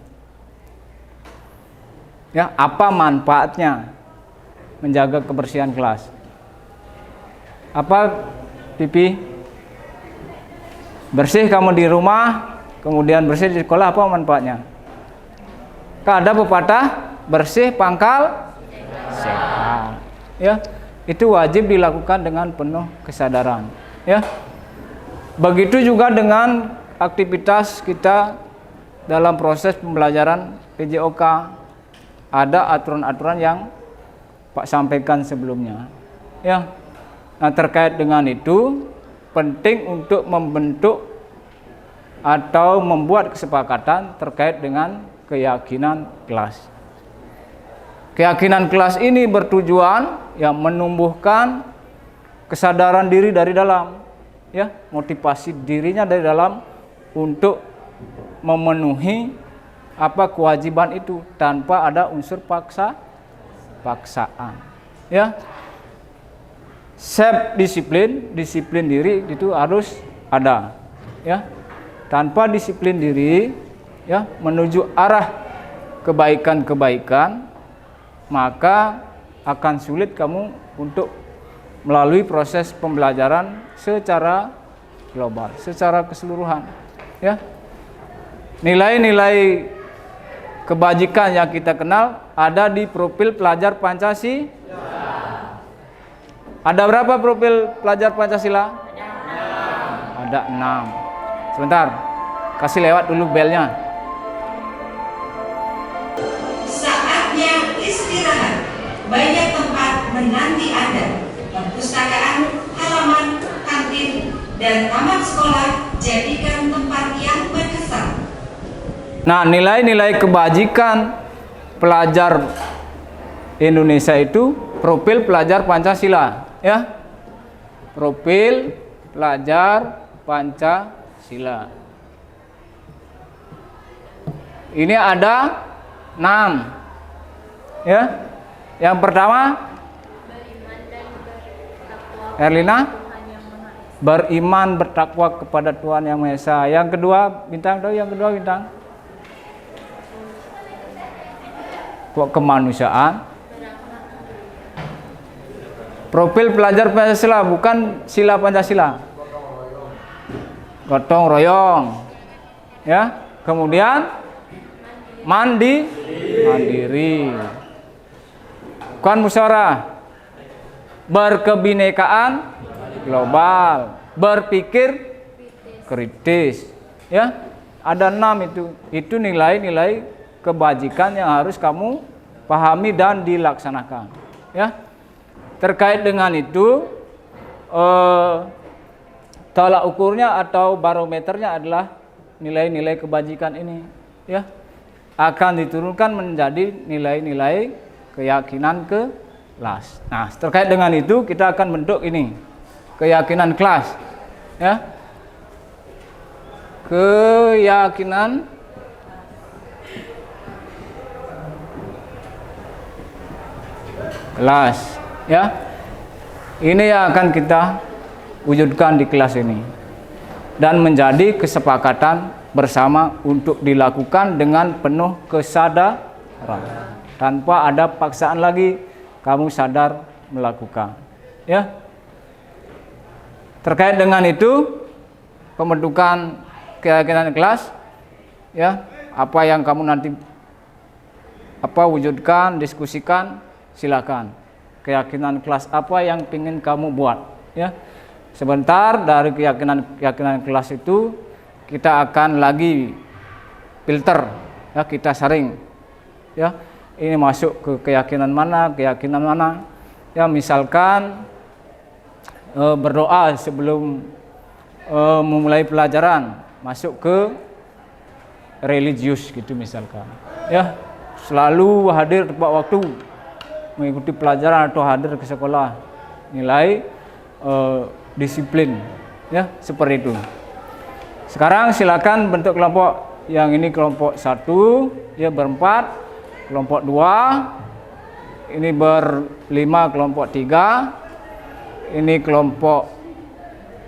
Ya, apa manfaatnya menjaga kebersihan kelas? Apa, Pipi? Bersih kamu di rumah, kemudian bersih di sekolah, apa manfaatnya? Kan ada pepatah, bersih pangkal sehat. Ya, itu wajib dilakukan dengan penuh kesadaran. Ya, begitu juga dengan aktivitas kita dalam proses pembelajaran PJOK. Ada aturan-aturan yang Pak sampaikan sebelumnya. Ya. Nah, terkait dengan itu penting untuk membentuk atau membuat kesepakatan terkait dengan keyakinan kelas. Keyakinan kelas ini bertujuan yang menumbuhkan kesadaran diri dari dalam, ya, motivasi dirinya dari dalam untuk memenuhi apa kewajiban itu tanpa ada unsur paksaan. Ya. Self disiplin diri itu harus ada. Ya. Tanpa disiplin diri, ya, menuju arah kebaikan-kebaikan, maka akan sulit kamu untuk melalui proses pembelajaran secara global, secara keseluruhan. Ya. Nilai-nilai kebajikan yang kita kenal ada di profil pelajar Pancasila. Ada berapa profil pelajar Pancasila? Ada 6. Sebentar, kasih lewat dulu belnya. Saatnya istirahat. Banyak tempat menanti Anda. Perpustakaan, halaman, kantin, dan taman sekolah jadikan tempat yang berkesan. Nah, nilai-nilai kebajikan pelajar Indonesia itu profil pelajar Pancasila, ya. Profil pelajar Pancasila. Ini ada 6. Ya. Yang pertama Erlina, beriman bertakwa kepada Tuhan Yang Maha Esa. Yang kedua, Bintang tahu yang kedua, Bintang? Kemanusiaan. Profil pelajar Pancasila bukan sila Pancasila. Gotong royong. Ya. Kemudian mandiri. Bukan musyawarah. Berkebinekaan global, berpikir kritis. Ya. Ada 6 itu. Itu nilai-nilai kebajikan yang harus kamu pahami dan dilaksanakan. Ya. Terkait dengan itu, tolak ukurnya atau barometernya adalah nilai-nilai kebajikan ini. Ya. Akan diturunkan menjadi nilai-nilai keyakinan kelas. Nah, terkait dengan itu kita akan bentuk ini, keyakinan kelas. Ya. Keyakinan keyakinan kelas, ya. Ini yang akan kita wujudkan di kelas ini dan menjadi kesepakatan bersama untuk dilakukan dengan penuh kesadaran tanpa ada paksaan lagi. Kamu sadar melakukan, ya. Terkait dengan itu pembentukan keyakinan kelas, ya, apa yang kamu nanti wujudkan, diskusikan, silakan. Keyakinan kelas apa yang ingin kamu buat, ya. Sebentar dari keyakinan kelas itu kita akan lagi filter, ya, kita saring, ya. Ini masuk ke keyakinan mana, ya. Misalkan berdoa sebelum memulai pelajaran, masuk ke religius gitu misalkan, ya. Selalu hadir tepat waktu mengikuti pelajaran atau hadir ke sekolah, nilai disiplin, ya, seperti itu. Sekarang silakan bentuk kelompok. Yang ini kelompok 1, ya, berempat. Kelompok 2 ini berlima, kelompok 3 ini kelompok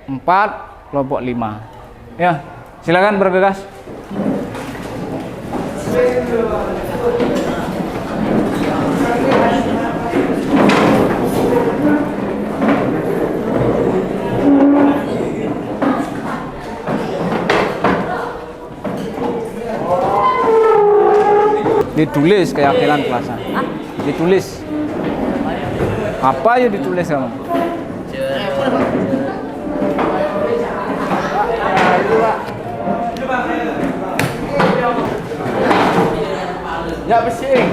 4, kelompok 5, ya. Silakan bergegas. Ditulis keyakinan kelasnya. Ditulis. Apa yang ditulis kamu? Ya besing.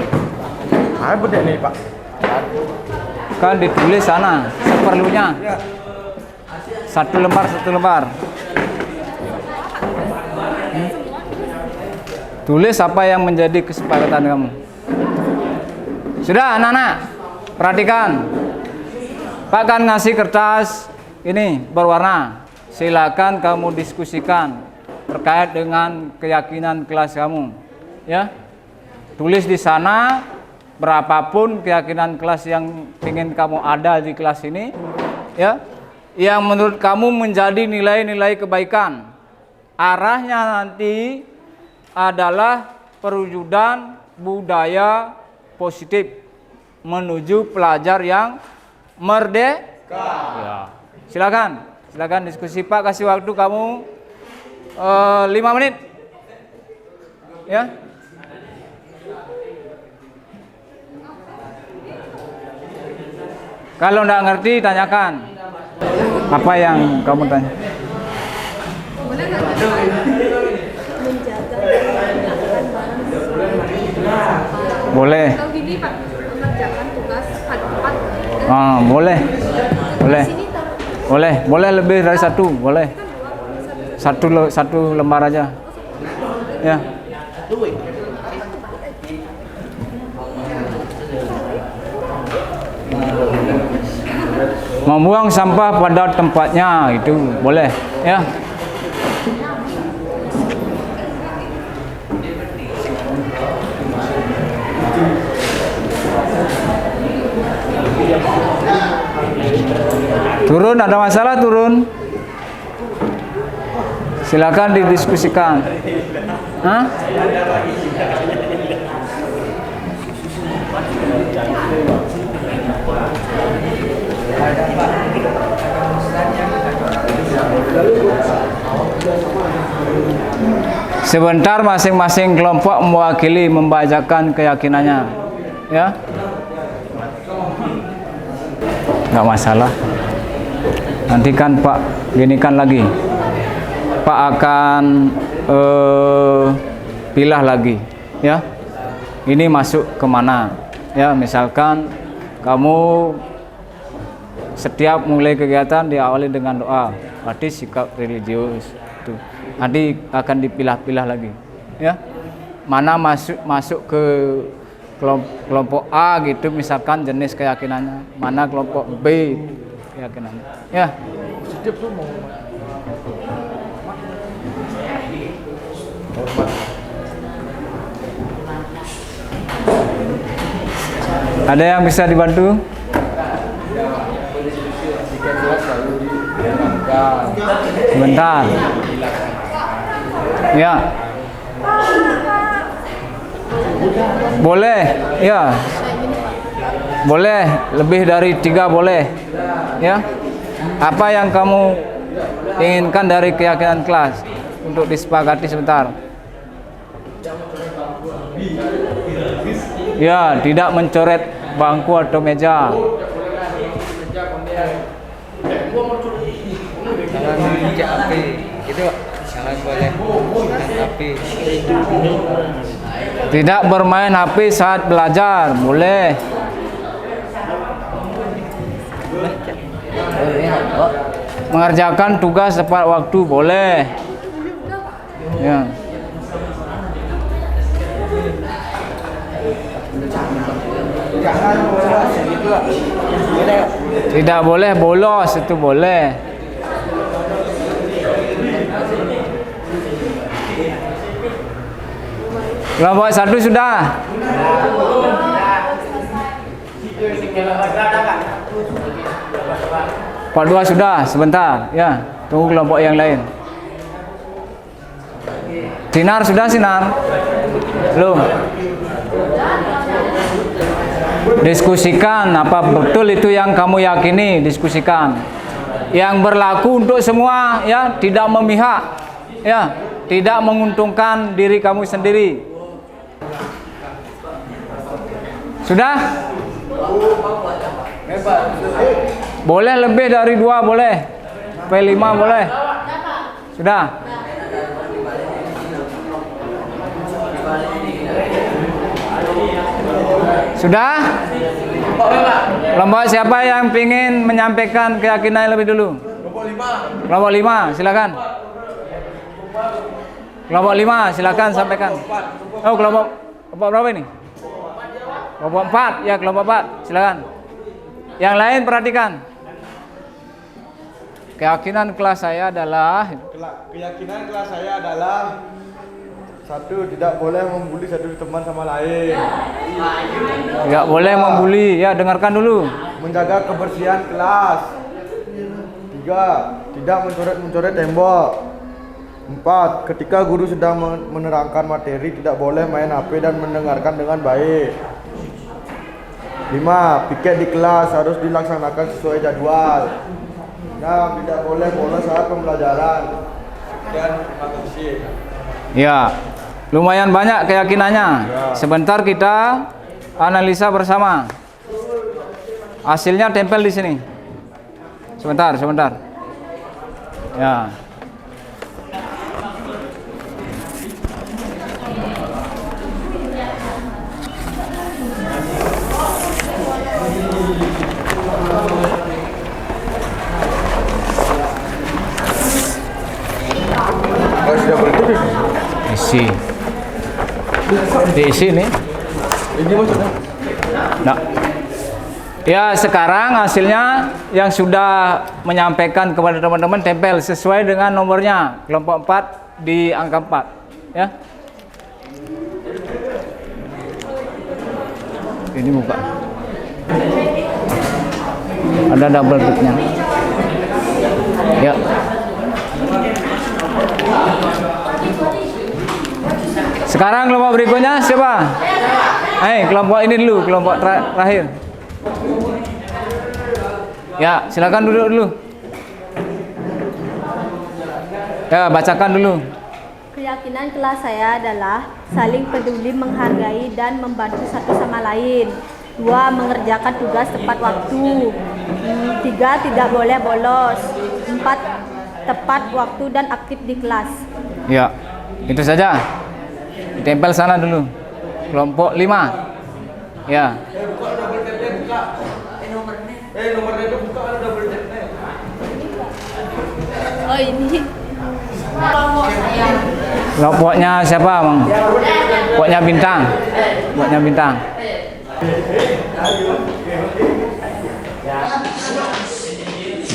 Apa deh nih Pak? Kan ditulis sana seperlunya. Satu lembar. Tulis apa yang menjadi kesepakatan kamu. Sudah anak-anak, perhatikan. Pak akan ngasih kertas ini berwarna. Silakan kamu diskusikan terkait dengan keyakinan kelas kamu, ya. Tulis di sana berapapun keyakinan kelas yang ingin kamu ada di kelas ini, ya. Yang menurut kamu menjadi nilai-nilai kebaikan. Arahnya nanti adalah perwujudan budaya positif menuju pelajar yang merdeka. Ya. Silakan diskusi. Pak kasih waktu kamu 5 menit, ya. Kalau enggak ngerti tanyakan. Apa yang kamu tanya? Boleh. Kalau gini Pak, mengerjakan tugas cepat-cepat. Boleh lebih dari satu, boleh. Satu lembar aja, ya. Membuang sampah pada tempatnya itu boleh, ya. Turun, ada masalah turun. Silakan didiskusikan. Hah? Sebentar masing-masing kelompok mewakili membacakan keyakinannya, ya. Nggak masalah. Nanti kan Pak ginikan lagi. Pak akan pilah lagi, ya. Ini masuk kemana, ya. Misalkan kamu setiap mulai kegiatan diawali dengan doa, berarti sikap religius itu. Nanti akan dipilah-pilah lagi, ya. Mana masuk ke kelompok A gitu, misalkan jenis keyakinannya, mana kelompok B keyakinannya, ya. Ada yang bisa dibantu? Sebentar. Ya. Boleh, ya. Boleh, lebih dari 3 boleh. Ya. Apa yang kamu inginkan dari keyakinan kelas untuk disepakati sebentar? Ya, tidak mencoret bangku atau meja. Jangan menginjak HP, itu jangan boleh HP. Tidak bermain HP saat belajar, boleh. Mengerjakan tugas tepat waktu, boleh. Ya. Jangan bolos gitu. Tidak boleh bolos, itu boleh. Kelompok 1 sudah. Kelompok 2 sudah, sebentar. Ya, tunggu kelompok yang lain. Sinar sudah, Sinar? Belum. Diskusikan apa betul itu yang kamu yakini, diskusikan. Yang berlaku untuk semua, ya, tidak memihak, ya, tidak menguntungkan diri kamu sendiri. Sudah? Boleh lebih dari 2 boleh. Sampai 5 boleh. Sudah? Sudah? Kelompok siapa yang ingin menyampaikan keyakinan lebih dulu? Kelompok 5, silakan. Kelompok 5, silakan sampaikan. Oh, kelompok berapa ini? Kelompok 4, ya kelompok 4, silakan. Yang lain perhatikan. Keyakinan kelas saya adalah 1. Tidak boleh membuli satu teman sama lain. Tidak boleh membuli, ya dengarkan dulu. Menjaga kebersihan kelas. 3. Tidak mencoret tembok. 4. Ketika guru sedang menerangkan materi, tidak boleh main HP dan mendengarkan dengan baik. 5. Piket di kelas harus dilaksanakan sesuai jadwal. 6. Tidak boleh bolos saat pembelajaran. Dan terima kasih. Ya, lumayan banyak keyakinannya. Sebentar kita analisa bersama. Hasilnya tempel di sini. Sebentar. Ya. Sudah berarti diisi nih. ini maksudnya. Nah, ya sekarang hasilnya yang sudah menyampaikan kepada teman-teman tempel sesuai dengan nomornya. Kelompok 4 di angka 4, ya. Ini buka. Ada double ticknya. Ya. Sekarang kelompok berikutnya siapa? Kelompok ini dulu, kelompok terakhir. Ya, silakan duduk dulu. Ya, bacakan dulu. Keyakinan kelas saya adalah saling peduli, menghargai, dan membantu satu sama lain. 2. Mengerjakan tugas tepat waktu. 3. Tidak boleh bolos. 4. Tepat waktu dan aktif di kelas. Ya, itu saja. Ditempel sana dulu. Kelompok 5. Ya. Nomornya itu buka ada double tap. Oh, ini. Kelompoknya siapa, Bang? Kelompoknya bintang. Kelompoknya bintang.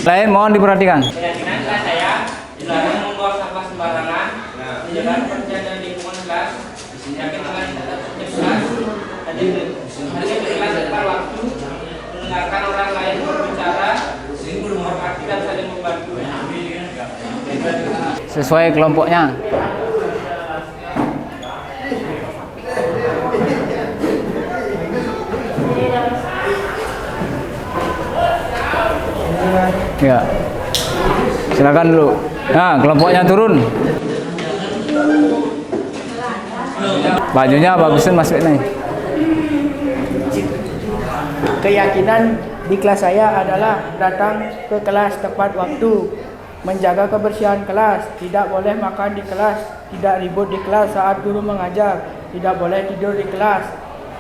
Lain mohon diperhatikan. Keyakinan kelas saya dilarang membuang sampah sembarangan, menjaga kebersihan dan lingkungan kelas, yakin dengan tertibnya kelas, hadir di kelas tepat waktu, mendengarkan orang lain berbicara, menghormati dan saling membantu. Sesuai kelompoknya. Ya, silakan dulu. Nah, kelompoknya turun. Bajunya bagusin masuk ini. Keyakinan di kelas saya adalah datang ke kelas tepat waktu, menjaga kebersihan kelas, tidak boleh makan di kelas, tidak ribut di kelas saat guru mengajar, tidak boleh tidur di kelas,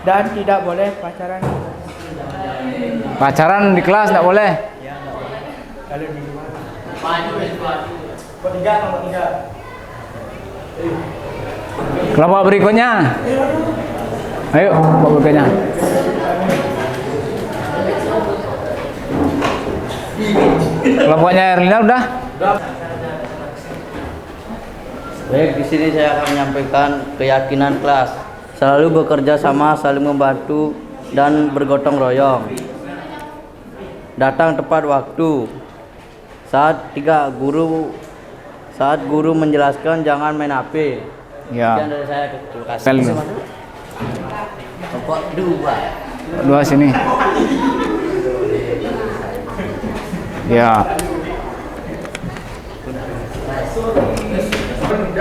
dan tidak boleh pacaran. Pacaran di kelas tidak boleh. Kelompok berikutnya. Ayo, kelompok berikutnya. Kelompoknya Erlina udah? Baik, di sini saya akan menyampaikan keyakinan kelas. Selalu bekerja sama, saling membantu, dan bergotong royong. Datang tepat waktu. Saat guru menjelaskan jangan main HP. Ya. Sekian dari saya, terima kasih. Kelompok Dua sini. Ya.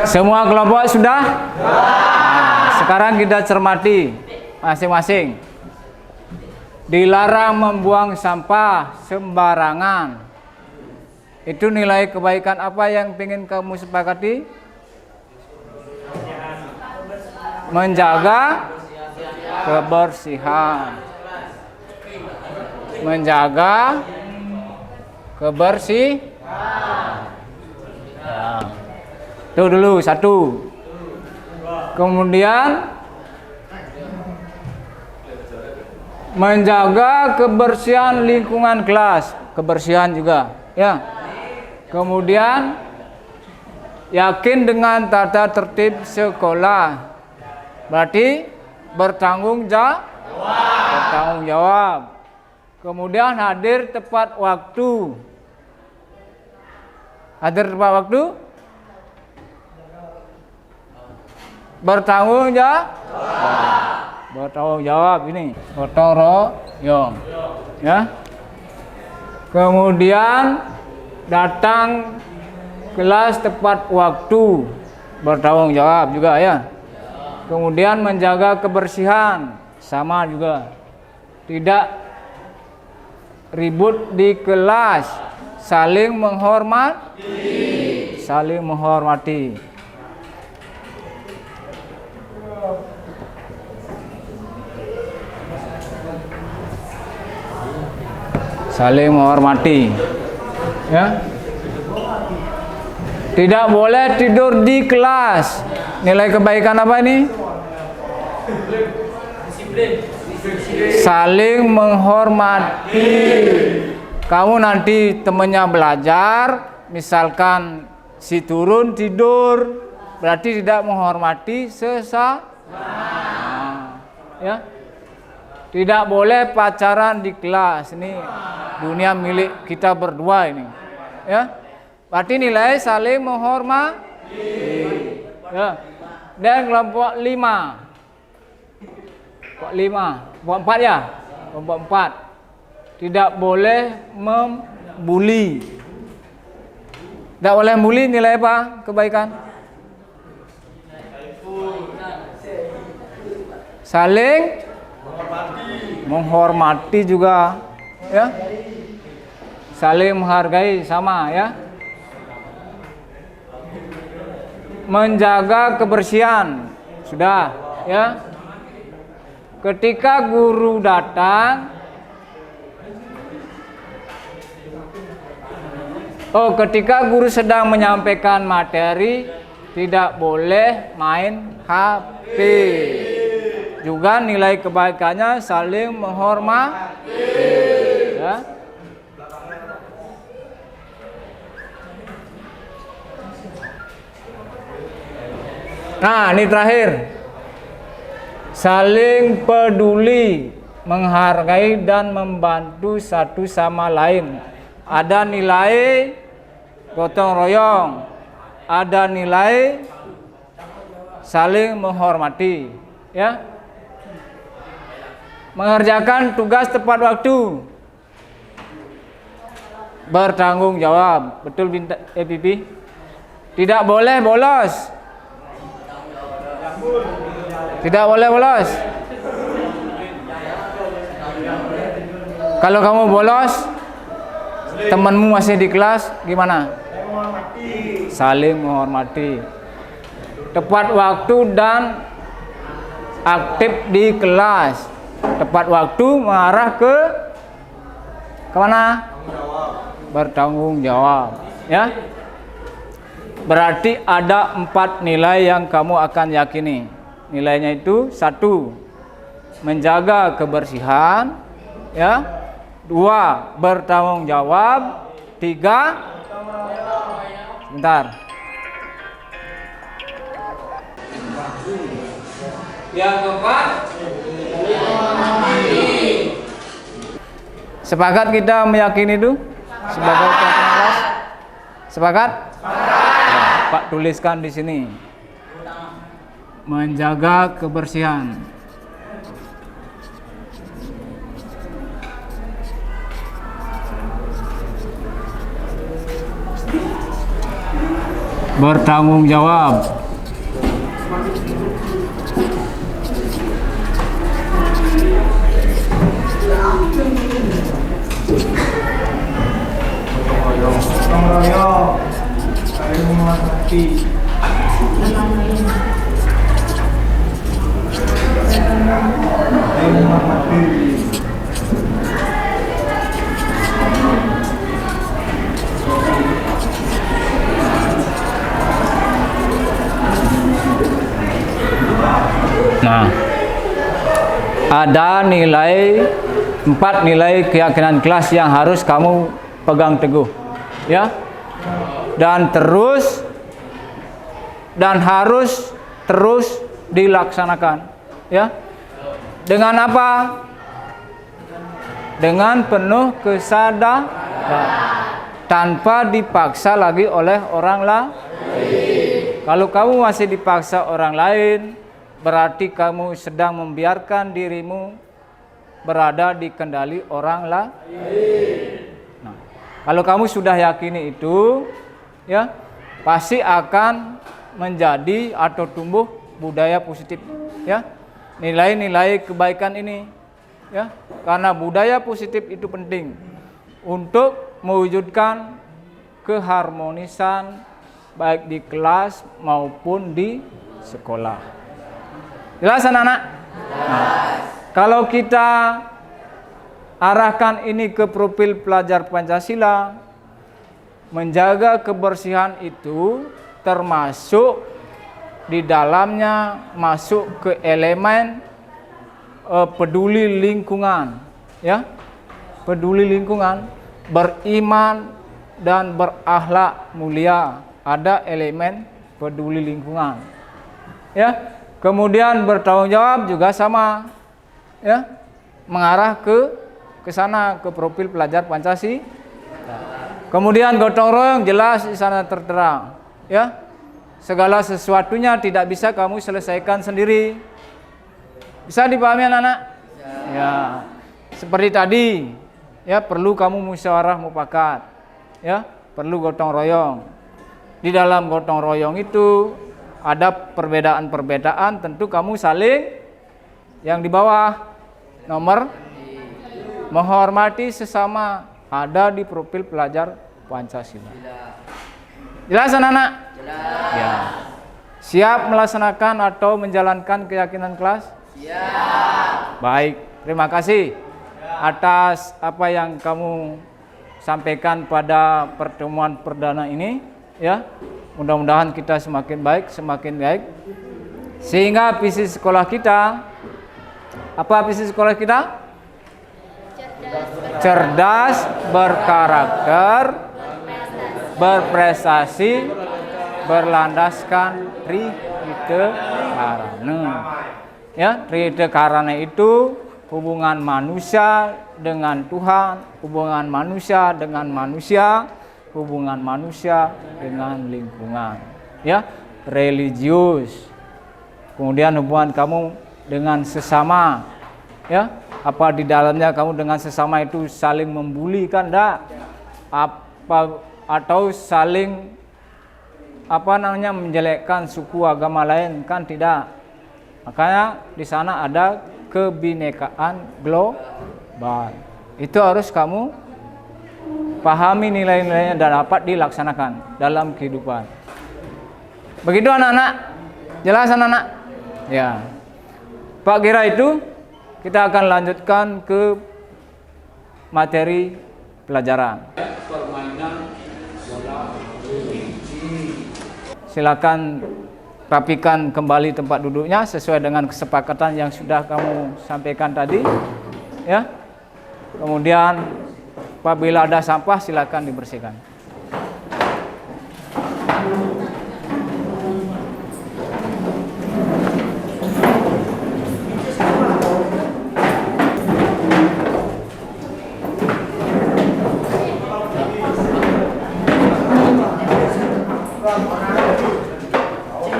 Semua kelompok sudah? Nah, sekarang kita cermati masing-masing. Dilarang membuang sampah sembarangan. Itu nilai kebaikan apa yang ingin kamu sepakati? Menjaga kebersihan. Menjaga kebersihan. Ya. Itu dulu satu. Kemudian menjaga kebersihan lingkungan kelas, kebersihan juga, ya. Kemudian yakin dengan tata tertib sekolah. Berarti bertanggung jawab. Kemudian hadir tepat waktu. Hadir tepat waktu. Bertanggung jawab ini. Gotong royong. Ya. Kemudian datang kelas tepat waktu, bertanggung jawab juga ya. Kemudian menjaga kebersihan, sama juga. Tidak ribut di kelas, saling menghormati. Saling menghormati. Saling menghormati. Ya. Tidak boleh tidur di kelas. Nilai kebaikan apa ini? Saling menghormati. Kamu nanti temannya belajar, misalkan si turun tidur, berarti tidak menghormati sesama. Ya. Tidak boleh pacaran di kelas. Ini dunia milik kita berdua ini. Ya. Berarti nilai saling menghormati. Ya. Dan kelompok 5. Kelompok 5. Kelompok 4 ya? Kelompok 4. Tidak boleh membuli. Tidak boleh membuli, nilai apa? Kebaikan. Saling menghormati juga, ya. Saling menghargai, sama ya. Menjaga kebersihan, sudah ya. Ketika guru datang, ketika guru sedang menyampaikan materi, tidak boleh main HP. Juga nilai kebaikannya saling menghormati. Ya. Nah, ini terakhir. Saling peduli, menghargai dan membantu satu sama lain. Ada nilai gotong royong, ada nilai saling menghormati, ya. Mengerjakan tugas tepat waktu. Bertanggung jawab. Betul Pipi? Tidak boleh bolos. Tidak boleh bolos. Kalau kamu bolos, temanmu masih di kelas, gimana? Saling menghormati. Tepat waktu dan aktif di kelas. Tepat waktu mengarah ke kemana? Bertanggung jawab, ya. Berarti ada 4 nilai yang kamu akan yakini. Nilainya itu 1, menjaga kebersihan, ya. 2, bertanggung jawab. 3, sebentar. Yang keempat, sepakat kita meyakini itu sebagai kelas? Sepakat? Ya, Pak tuliskan di sini. Menjaga kebersihan. Bertanggung jawab. Saling menghormati. Nah, ada nilai 4 nilai keyakinan kelas yang harus kamu pegang teguh, ya. Dan harus terus dilaksanakan, ya. Dengan apa? Dengan penuh kesadaran, tanpa dipaksa lagi oleh orang lain. Kalau kamu masih dipaksa orang lain, berarti kamu sedang membiarkan dirimu berada di kendali orang lain. Nah, kalau kamu sudah yakini itu, ya, pasti akan menjadi atau tumbuh budaya positif, ya. Nilai-nilai kebaikan ini, ya. Karena budaya positif itu penting untuk mewujudkan keharmonisan baik di kelas maupun di sekolah. Jelas anak-anak? Nah, kalau kita arahkan ini ke profil pelajar Pancasila, menjaga kebersihan itu termasuk di dalamnya masuk ke elemen peduli lingkungan, ya. Peduli lingkungan, beriman dan berakhlak mulia, ada elemen peduli lingkungan, ya. Kemudian bertanggung jawab juga sama, ya, mengarah ke sana, ke profil pelajar Pancasila. Kemudian gotong royong jelas di sana tertera, ya. Segala sesuatunya tidak bisa kamu selesaikan sendiri. Bisa dipahami anak-anak? Ya. Seperti tadi, ya, perlu kamu musyawarah mufakat, ya, perlu gotong royong. Di dalam gotong royong itu ada perbedaan-perbedaan, tentu kamu saling yang di bawah nomor menghormati sesama, ada di profil pelajar Pancasila. Jelas anak-anak? Ya. Siap melaksanakan atau menjalankan keyakinan kelas? Siap. Baik, terima kasih atas apa yang kamu sampaikan pada pertemuan perdana ini, ya. Mudah-mudahan kita semakin baik, sehingga visi sekolah kita, apa visi sekolah kita? Cerdas, berkarakter, berprestasi, berlandaskan integritas. trite karana. Ya, trite karana itu hubungan manusia dengan Tuhan, hubungan manusia dengan manusia, hubungan manusia dengan lingkungan. Ya, religius. Kemudian hubungan kamu dengan sesama. Ya, apa di dalamnya kamu dengan sesama itu saling membuli kan enggak? Apa atau saling menjelekkan suku agama lain kan tidak. Makanya di sana ada kebinekaan global. Itu harus kamu pahami nilai-nilainya dan dapat dilaksanakan dalam kehidupan. Begitu anak-anak? Jelas anak-anak? Ya. Pak kira itu kita akan lanjutkan ke materi pelajaran. Permainan bola. Silakan rapikan kembali tempat duduknya sesuai dengan kesepakatan yang sudah kamu sampaikan tadi. Ya. Kemudian apabila ada sampah silakan dibersihkan.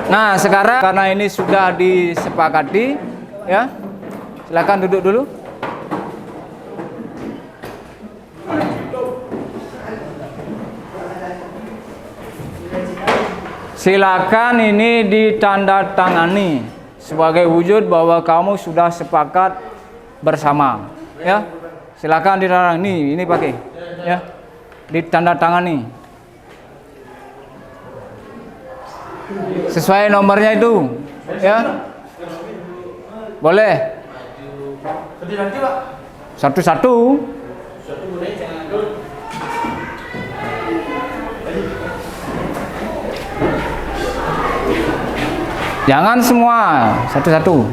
Nah, sekarang karena ini sudah disepakati, ya, silakan duduk dulu. Silakan ini ditandatangani sebagai wujud bahwa kamu sudah sepakat bersama, ya. Silakan ditandatangani, ini pakai, ya, ditandatangani. Sesuai nomornya itu, ya. Boleh. Satu-satu. Jangan semua, satu-satu.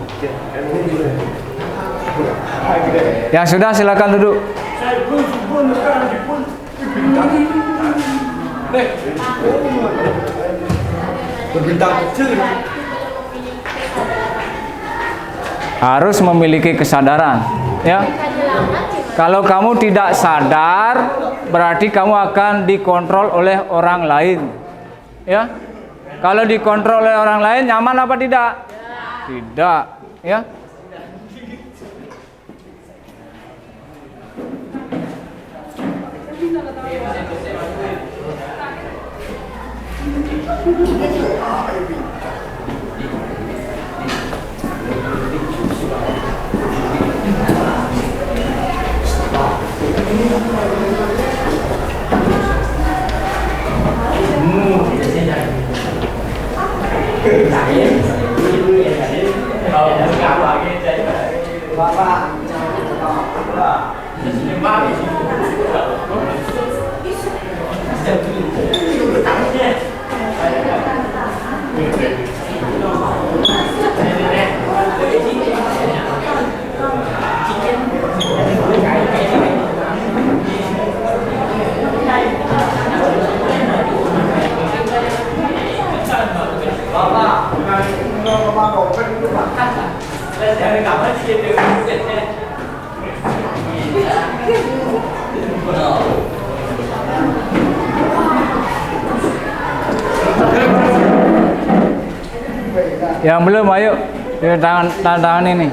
Yang sudah silakan duduk. Harus memiliki kesadaran, ya. Kalau kamu tidak sadar, berarti kamu akan dikontrol oleh orang lain, ya. Kalau dikontrol oleh orang lain, nyaman apa tidak? Tidak, ya. Yang belum, ayo tangan ini.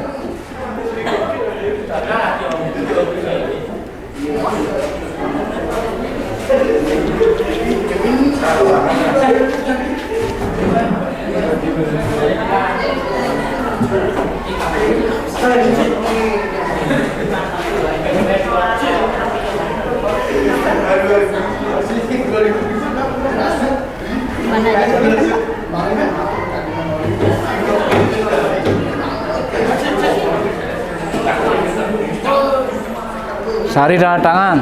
Sari tanda tangan.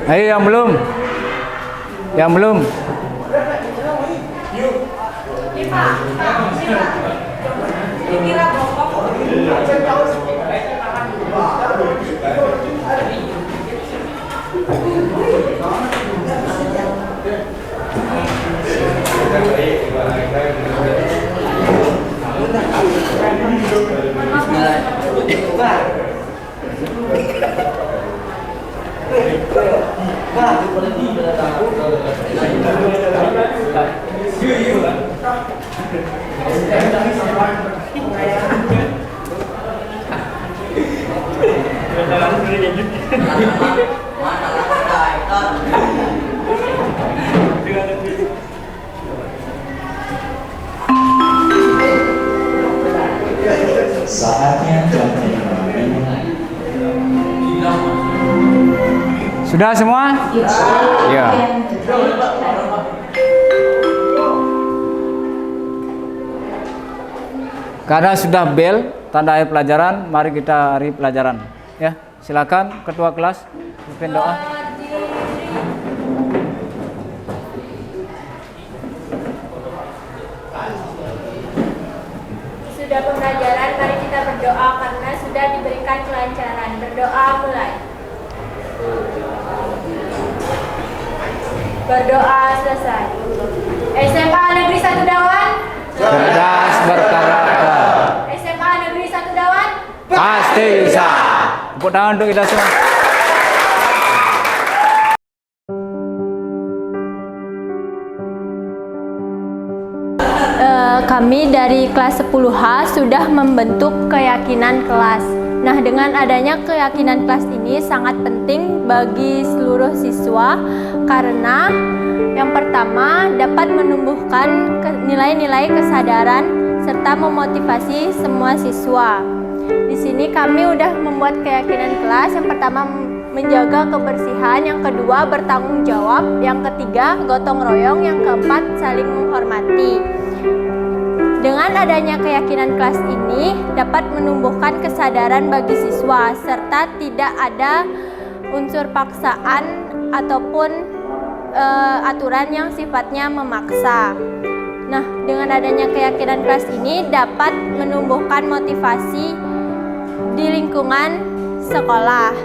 Ayo yang belum. Yang belum. Dikira Saatnya jam 5 dimulai. Sudah semua? Ya. Karena sudah bel tanda akhir pelajaran, mari kita hari pelajaran. Ya, silakan ketua kelas pimpin doa. Sudah pembelajaran, mari kita berdoa karena sudah diberikan kelancaran. Berdoa mulai. Berdoa selesai. SMA Negeri 1 Dawan. Cerdas berkarakter. SMA Negeri 1 Dawan. Pasti bisa. Tepuk tangan untuk kita semua. Kami dari kelas 10H sudah membentuk keyakinan kelas. Nah, dengan adanya keyakinan kelas ini sangat penting bagi seluruh siswa karena yang pertama dapat menumbuhkan nilai-nilai kesadaran serta memotivasi semua siswa. Di sini kami udah membuat keyakinan kelas. Yang pertama menjaga kebersihan, yang kedua bertanggung jawab, yang ketiga gotong royong, yang keempat saling menghormati. Dengan adanya keyakinan kelas ini dapat menumbuhkan kesadaran bagi siswa serta tidak ada unsur paksaan ataupun aturan yang sifatnya memaksa. Nah, dengan adanya keyakinan kelas ini dapat menumbuhkan motivasi di lingkungan sekolah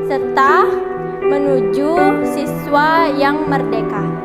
serta menuju siswa yang merdeka.